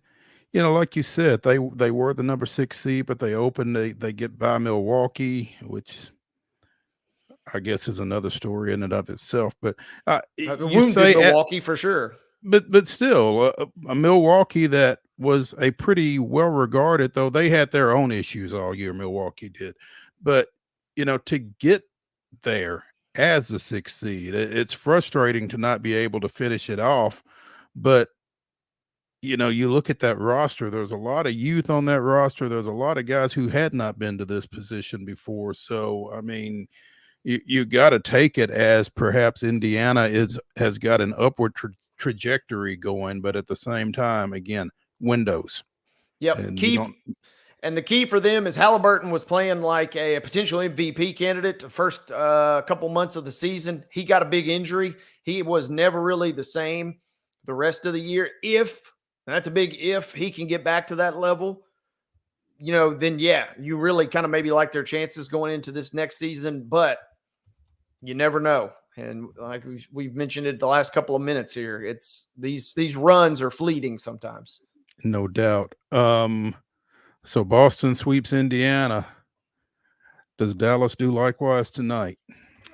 like you said, they were the number 6 seed, but they get by Milwaukee, which I guess is another story in and of itself. But you say Milwaukee for sure. But still, a Milwaukee that was a pretty well-regarded, though they had their own issues all year, Milwaukee did. But, to get there as the 6th seed, it's frustrating to not be able to finish it off. But, you look at that roster, there's a lot of youth on that roster. There's a lot of guys who had not been to this position before. So, I mean, you got to take it as perhaps Indiana has got an upward trajectory going, but at the same time, again, windows. Yep. And the key for them is Halliburton was playing like a potential MVP candidate the first couple months of the season. He got a big injury. He was never really the same the rest of the year. And that's a big if, he can get back to that level, then you really kind of maybe like their chances going into this next season, but you never know. And like we've mentioned it the last couple of minutes here, it's these runs are fleeting sometimes. No doubt. So Boston sweeps Indiana. Does Dallas do likewise tonight?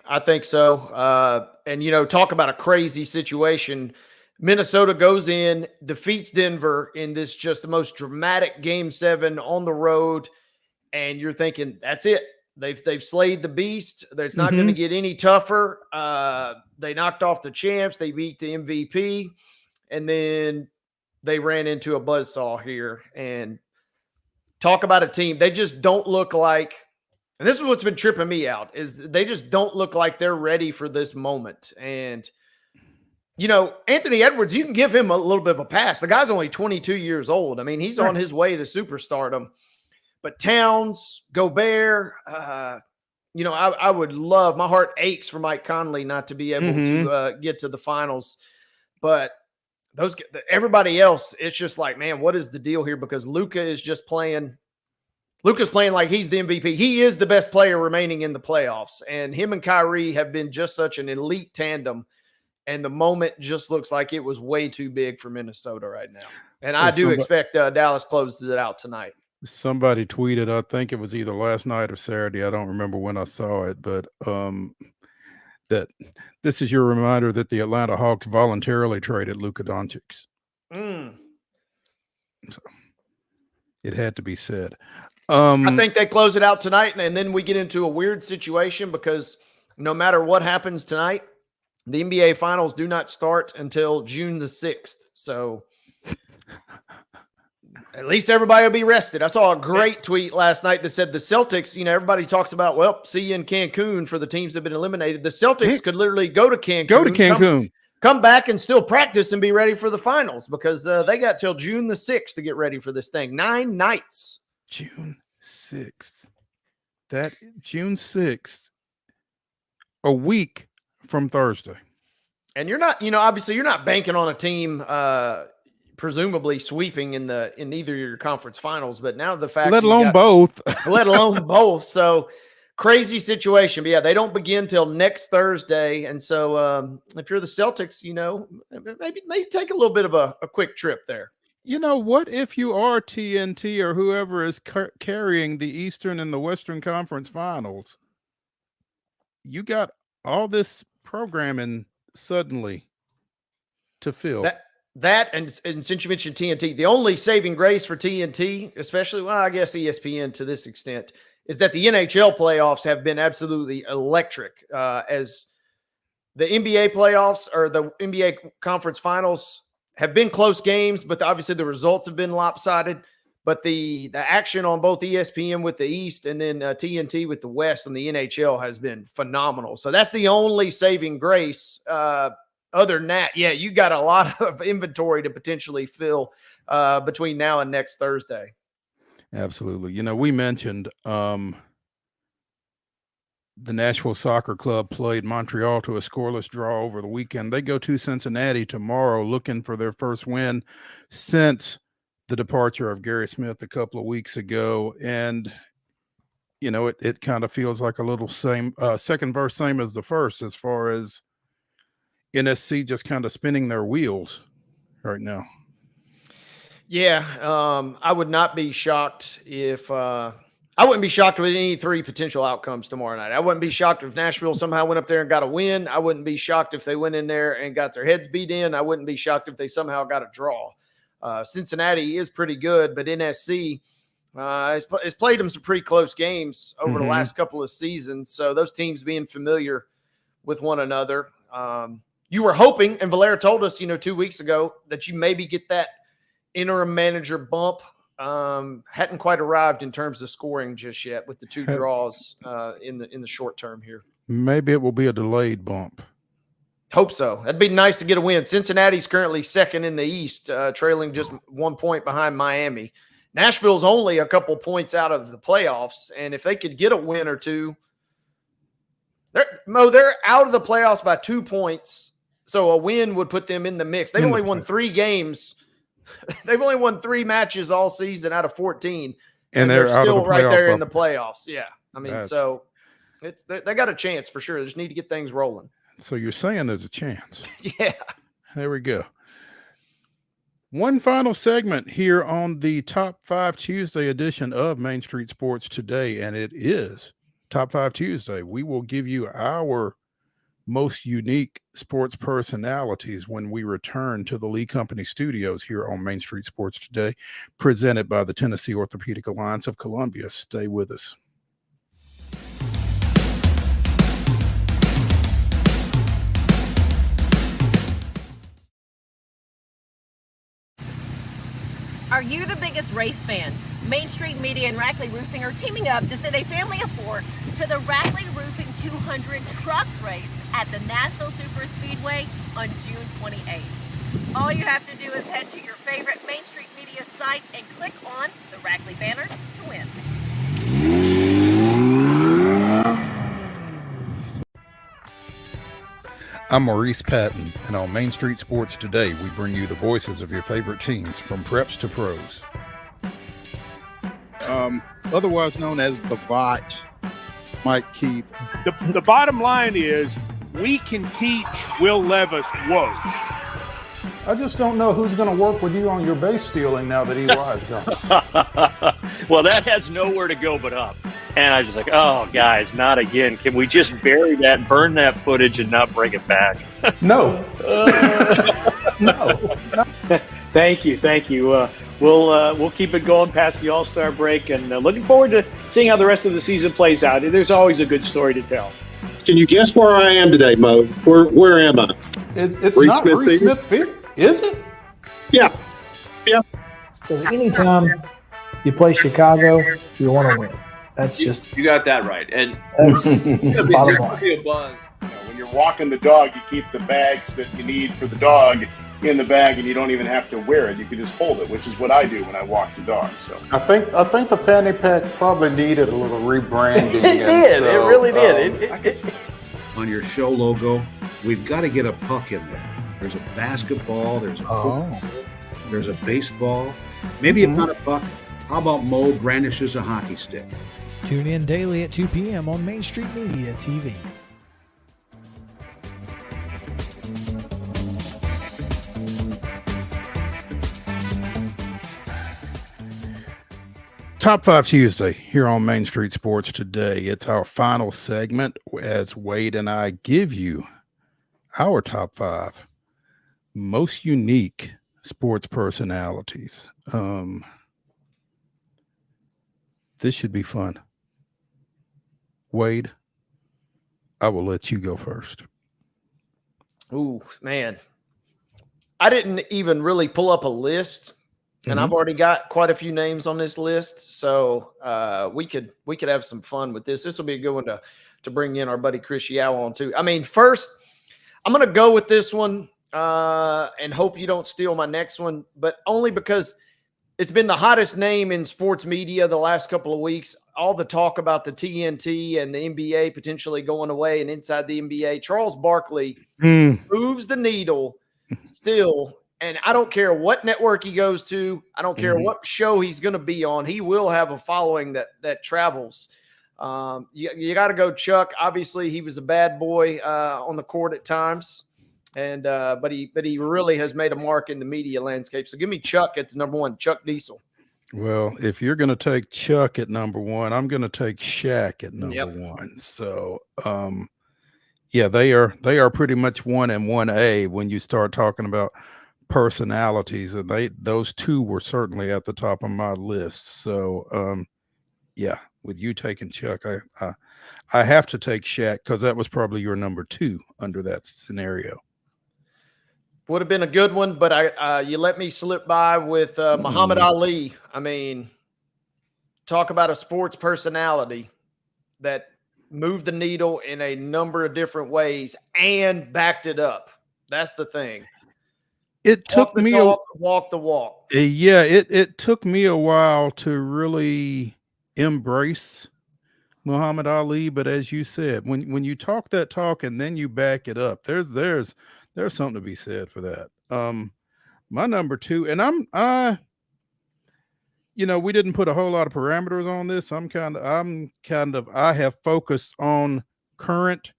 I think so. And talk about a crazy situation. Minnesota goes in, defeats Denver in this just the most dramatic Game 7 on the road, and you're thinking that's it. They've slayed the beast. It's not going to get any tougher. They knocked off the champs. They beat the MVP, and then they ran into a buzzsaw here. And talk about a team. They just don't look like, and this is what's been tripping me out, is they just don't look like they're ready for this moment. And Anthony Edwards, you can give him a little bit of a pass. The guy's only 22 years old. I mean, he's on his way to superstardom. But Towns, Gobert, I would love, my heart aches for Mike Conley not to be able to get to the finals. But everybody else, it's just like, man, what is the deal here? Because Luka's playing like he's the MVP. He is the best player remaining in the playoffs. And him and Kyrie have been just such an elite tandem. And the moment just looks like it was way too big for Minnesota right now. And I do expect Dallas closes it out tonight. Somebody tweeted, I think it was either last night or Saturday, I don't remember when I saw it, but that this is your reminder that the Atlanta Hawks voluntarily traded Luka Doncic. So it had to be said. I think they close it out tonight, and then we get into a weird situation because no matter what happens tonight, the NBA Finals do not start until June the 6th. So at least everybody will be rested. I saw a great tweet last night that said the Celtics, everybody talks about, see you in Cancun for the teams that have been eliminated. The Celtics could literally go to Cancun. Come back and still practice and be ready for the finals because they got till June the 6th to get ready for this thing. 9 nights. June 6th. June 6th. A week from Thursday. And you're not, obviously you're not banking on a team presumably sweeping in either of your conference finals, but now the fact let alone both. So crazy situation. But yeah, they don't begin till next Thursday. And so if you're the Celtics, maybe take a little bit of a quick trip there. You know, what if you are TNT or whoever is carrying the Eastern and the Western Conference Finals? You got all this programming suddenly to fill. That and since you mentioned TNT, the only saving grace for TNT, especially, well, I guess ESPN to this extent, is that the NHL playoffs have been absolutely electric. As the NBA playoffs or the NBA conference finals have been close games, but obviously the results have been lopsided. But the action on both ESPN with the East and then TNT with the West and the NHL has been phenomenal. So that's the only saving grace. Other than that, yeah, you got a lot of inventory to potentially fill between now and next Thursday. Absolutely. You know, we mentioned the Nashville Soccer Club played Montreal to a scoreless draw over the weekend. They go to Cincinnati tomorrow looking for their first win since the departure of Gary Smith a couple of weeks ago. And, you know, it kind of feels like a little second verse, same as the first, as far as NSC just kind of spinning their wheels right now. Yeah, I would not be shocked if I wouldn't be shocked with any three potential outcomes tomorrow night. I wouldn't be shocked if Nashville somehow went up there and got a win. I wouldn't be shocked if they went in there and got their heads beat in. I wouldn't be shocked if they somehow got a draw. Cincinnati is pretty good, but NSC has played them some pretty close games over the last couple of seasons. So those teams being familiar with one another. You were hoping, and Valera told us, 2 weeks ago, that you maybe get that interim manager bump. Hadn't quite arrived in terms of scoring just yet with the two draws in the short term here. Maybe it will be a delayed bump. Hope so. That'd be nice to get a win. Cincinnati's currently second in the East, trailing just 1 point behind Miami. Nashville's only a couple points out of the playoffs, and if they could get a win or two, they're out of the playoffs by 2 points, so a win would put them in the mix. They've only won 3 games. They've only won 3 matches all season out of 14, and they're still right there in the playoffs. Yeah, I mean, so they got a chance for sure. They just need to get things rolling. So you're saying there's a chance? Yeah. There we go. One final segment here on the Top 5 Tuesday edition of Main Street Sports Today, and it is Top 5 Tuesday. We will give you our most unique sports personalities when we return to the Lee Company studios here on Main Street Sports Today, presented by the Tennessee Orthopedic Alliance of Columbia. Stay with us. Are you the biggest race fan? Main Street Media and Rackley Roofing are teaming up to send a family of 4 to the Rackley Roofing 200 truck race at the Nashville Super Speedway on June 28th. All you have to do is head to your favorite Main Street Media site and click on the Rackley banner to win. I'm Maurice Patton, and on Main Street Sports Today, we bring you the voices of your favorite teams from preps to pros. Otherwise known as the VOT, Mike Keith. The bottom line is we can teach Will Levis woke. I just don't know who's going to work with you on your base stealing now that EY's gone. Well, that has nowhere to go but up. And I was just like, oh, guys, not again. Can we just bury that, burn that footage, and not bring it back? No. No. Thank you. We'll keep it going past the All-Star break, and looking forward to seeing how the rest of the season plays out. There's always a good story to tell. Can you guess where I am today, Mo? Where am I? It's not Reese Smith Field, is it? Yeah. Because anytime you play Chicago, you want to win. That's you got that right, and that's bottom line. Be a buzz. When you're walking the dog, you keep the bags that you need for the dog in the bag, and you don't even have to wear it. You can just hold it, which is what I do when I walk the dog. So I think the fanny pack probably needed a little rebranding. It did. It really did. On your show logo, we've got to get a puck in there. There's a basketball. There's a football. There's a baseball. Maybe it's not a puck. How about Mo brandishes a hockey stick? Tune in daily at 2 p.m. on Main Street Media TV. Top 5 Tuesday here on Main Street Sports Today. It's our final segment as Wade and I give you our top 5 most unique sports personalities. This should be fun. Wade, I will let you go first. Ooh, man. I didn't even really pull up a list, and I've already got quite a few names on this list. So we could have some fun with this. This will be a good one to bring in our buddy Chris Yao on too. I mean, first, I'm going to go with this one and hope you don't steal my next one, but only because it's been the hottest name in sports media the last couple of weeks. All the talk about the TNT and the NBA potentially going away and inside the NBA. Charles Barkley moves the needle still, and I don't care what network he goes to. I don't care what show he's going to be on. He will have a following that travels. You got to go Chuck. Obviously, he was a bad boy on the court at times. And but he really has made a mark in the media landscape. So give me Chuck at the number 1, Chuck Diesel. Well, if you're going to take Chuck at number 1, I'm going to take Shaq at number 1. So, yeah, they are pretty much 1 and 1A when you start talking about personalities, and those two were certainly at the top of my list. So, yeah, with you taking Chuck, I have to take Shaq because that was probably your number 2 under that scenario. Would have been a good one, but you let me slip by with Muhammad Ali. I mean, talk about a sports personality that moved the needle in a number of different ways and backed it up. That's the thing. It took me walk the walk. Yeah, it took me a while to really embrace Muhammad Ali, but as you said, when you talk that talk and then you back it up, there's something to be said for that. My number 2, and I we didn't put a whole lot of parameters on this. I have focused on current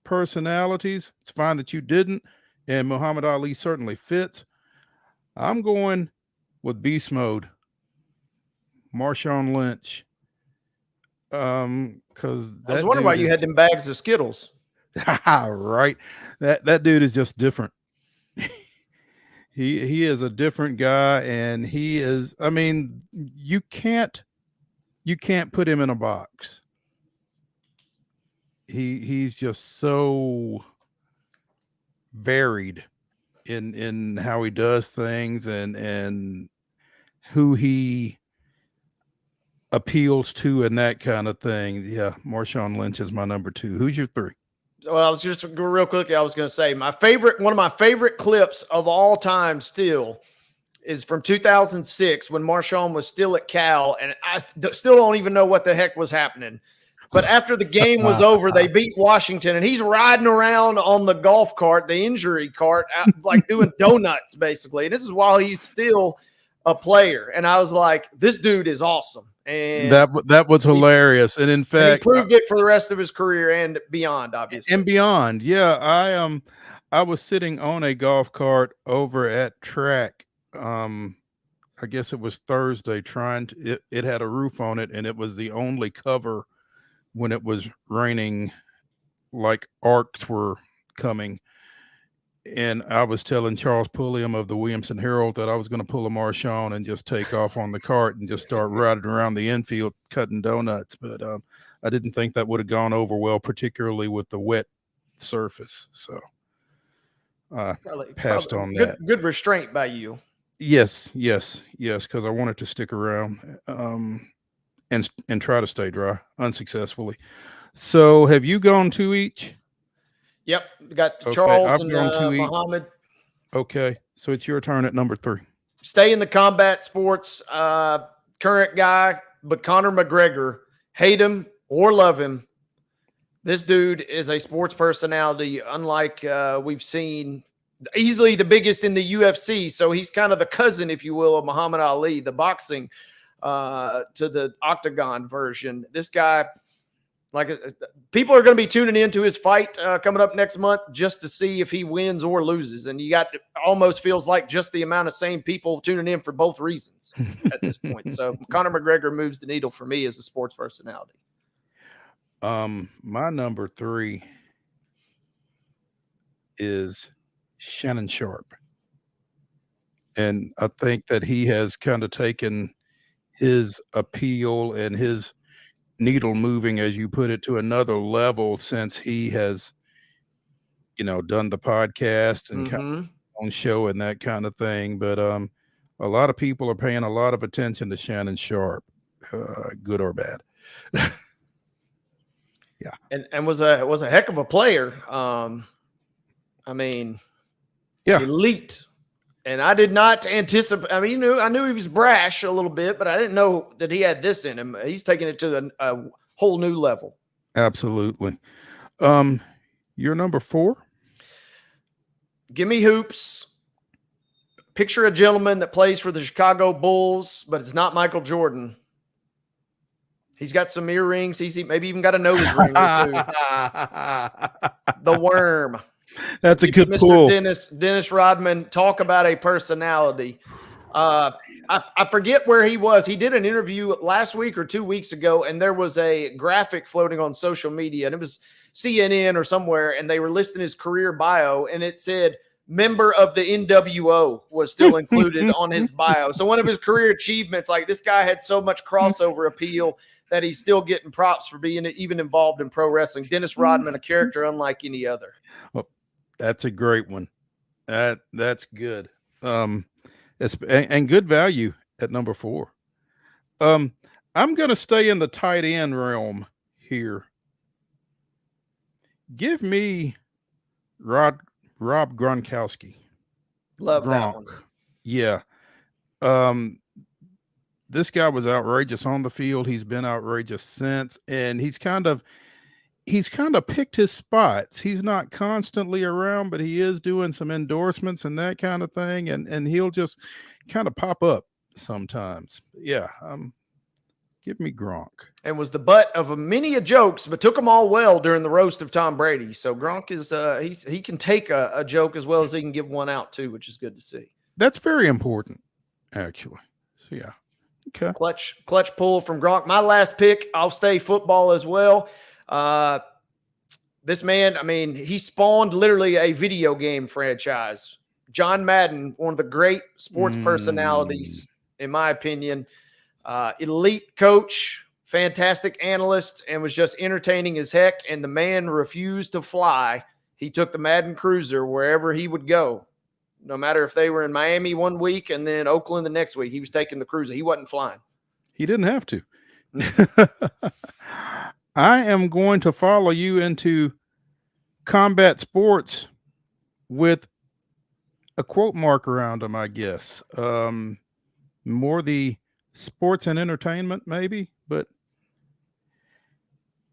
personalities. It's fine that you didn't, and Muhammad Ali certainly fits. I'm going with Beast Mode, Marshawn Lynch. Because I was wondering why you had them bags of Skittles. Right. That dude is just different. He is a different guy, and he is, I mean, you can't put him in a box. He's just so varied in how he does things and who he appeals to and that kind of thing. Yeah, Marshawn Lynch is my number 2. Who's your 3? Well, I was just real quickly. I was going to say one of my favorite clips of all time still is from 2006 when Marshawn was still at Cal, and I still don't even know what the heck was happening. But after the game was over, they beat Washington, and he's riding around on the golf cart, the injury cart, like doing donuts basically. And this is while he's still a player, and I was like, this dude is awesome. And that was hilarious. And in fact, he proved it for the rest of his career and beyond, obviously. And beyond. Yeah. I was sitting on a golf cart over at track. I guess it was Thursday, it had a roof on it, and it was the only cover when it was raining, like arcs were coming. And I was telling Charles Pulliam of the Williamson Herald that I was going to pull a Marshawn and just take off on the cart and just start riding around the infield cutting donuts. But I didn't think that would have gone over well, particularly with the wet surface. So I passed on that. Good restraint by you. Yes, because I wanted to stick around and try to stay dry unsuccessfully. So have you gone 2 each? Yep, we got Charles I've and gone 2 each. Muhammad. Okay, so it's your turn at number 3. Stay in the combat sports. Current guy, but Conor McGregor. Hate him or love him, this dude is a sports personality unlike we've seen. Easily the biggest in the UFC, so he's kind of the cousin, if you will, of Muhammad Ali, the boxing to the octagon version. This guy Like people are going to be tuning into his fight coming up next month just to see if he wins or loses. And you got almost feels like just the amount of same people tuning in for both reasons at this point. So Conor McGregor moves the needle for me as a sports personality. My number 3 is Shannon Sharp. And I think that he has kind of taken his appeal and his needle moving, as you put it, to another level since he has, done the podcast and kind of on show and that kind of thing. But a lot of people are paying a lot of attention to Shannon Sharp, good or bad. Yeah, and was a heck of a player. Elite. And I did not anticipate. I mean, I knew he was brash a little bit, but I didn't know that he had this in him. He's taking it to a whole new level. Absolutely. Your number 4? Give me hoops. Picture a gentleman that plays for the Chicago Bulls, but it's not Michael Jordan. He's got some earrings. He's maybe even got a nose ring or two. The Worm. That's a good pull. Dennis Rodman, talk about a personality. I forget where he was. He did an interview last week or 2 weeks ago, and there was a graphic floating on social media, and it was CNN or somewhere, and they were listing his career bio, and it said member of the NWO was still included on his bio. So one of his career achievements, like this guy had so much crossover appeal that he's still getting props for being even involved in pro wrestling. Dennis Rodman, a character unlike any other. Well, that's a great one. That's good. And good value at number 4. I'm going to stay in the tight end realm here. Give me Rob Gronkowski. Love that one. Yeah. This guy was outrageous on the field. He's been outrageous since, and he's kind of picked his spots. He's not constantly around, but he is doing some endorsements and that kind of thing. And he'll just kind of pop up sometimes. Yeah. Give me Gronk. And was the butt of many jokes, but took them all well during the roast of Tom Brady. So Gronk is he can take a joke as well as he can give one out too, which is good to see. That's very important, actually. So yeah. Okay. Clutch pull from Gronk. My last pick, I'll stay football as well. This man, I mean, he spawned literally a video game franchise. John Madden, one of the great sports personalities, in my opinion. Elite coach, fantastic analyst, and was just entertaining as heck. And the man refused to fly. He took the Madden Cruiser wherever he would go. No matter if they were in Miami one week and then Oakland the next week, he was taking the Cruiser. He wasn't flying. He didn't have to. I am going to follow you into combat sports with a quote mark around them, I guess. More the sports and entertainment, maybe, but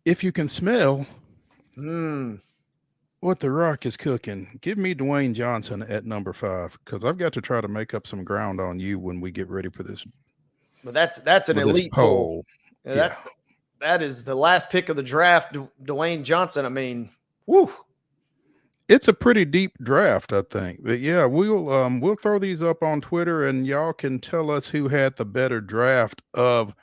if you can smell what The Rock is cooking, give me Dwayne Johnson at number 5, because I've got to try to make up some ground on you when we get ready for this. But that's an elite poll. Yeah. That is the last pick of the draft, Dwayne Johnson. I mean, woo. It's a pretty deep draft, I think. But yeah, we'll throw these up on Twitter, and y'all can tell us who had the better draft of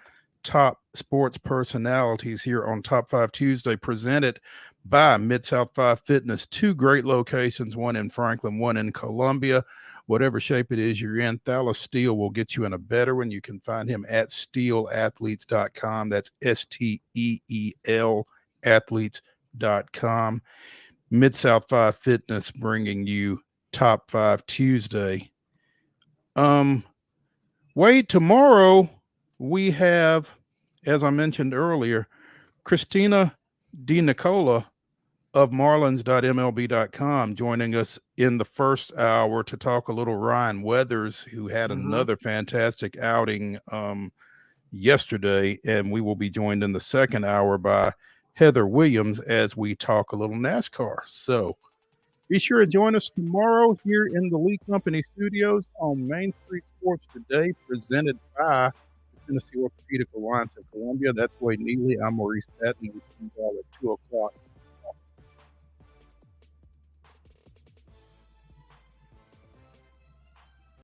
top sports personalities here on Top 5 Tuesday, presented by Mid-South 5 Fitness. 2 great locations, one in Franklin, one in Columbia. Whatever shape it is you're in, Thalos Steel will get you in a better one. You can find him at steelathletes.com. That's STEEL athletes.com. Mid-South 5 Fitness bringing you Top 5 Tuesday. Wade, tomorrow we have, as I mentioned earlier, Christina Di Nicola of Marlins.mlb.com joining us in the first hour to talk a little Ryan Weathers, who had another fantastic outing yesterday, and we will be joined in the second hour by Heather Williams as we talk a little NASCAR. So be sure to join us tomorrow here in the Lee Company studios on Main Street Sports Today, presented by Tennessee Orthopedic Alliance in Columbia. That's Wade Neely. I'm Maurice Patton. We see you all at 2 o'clock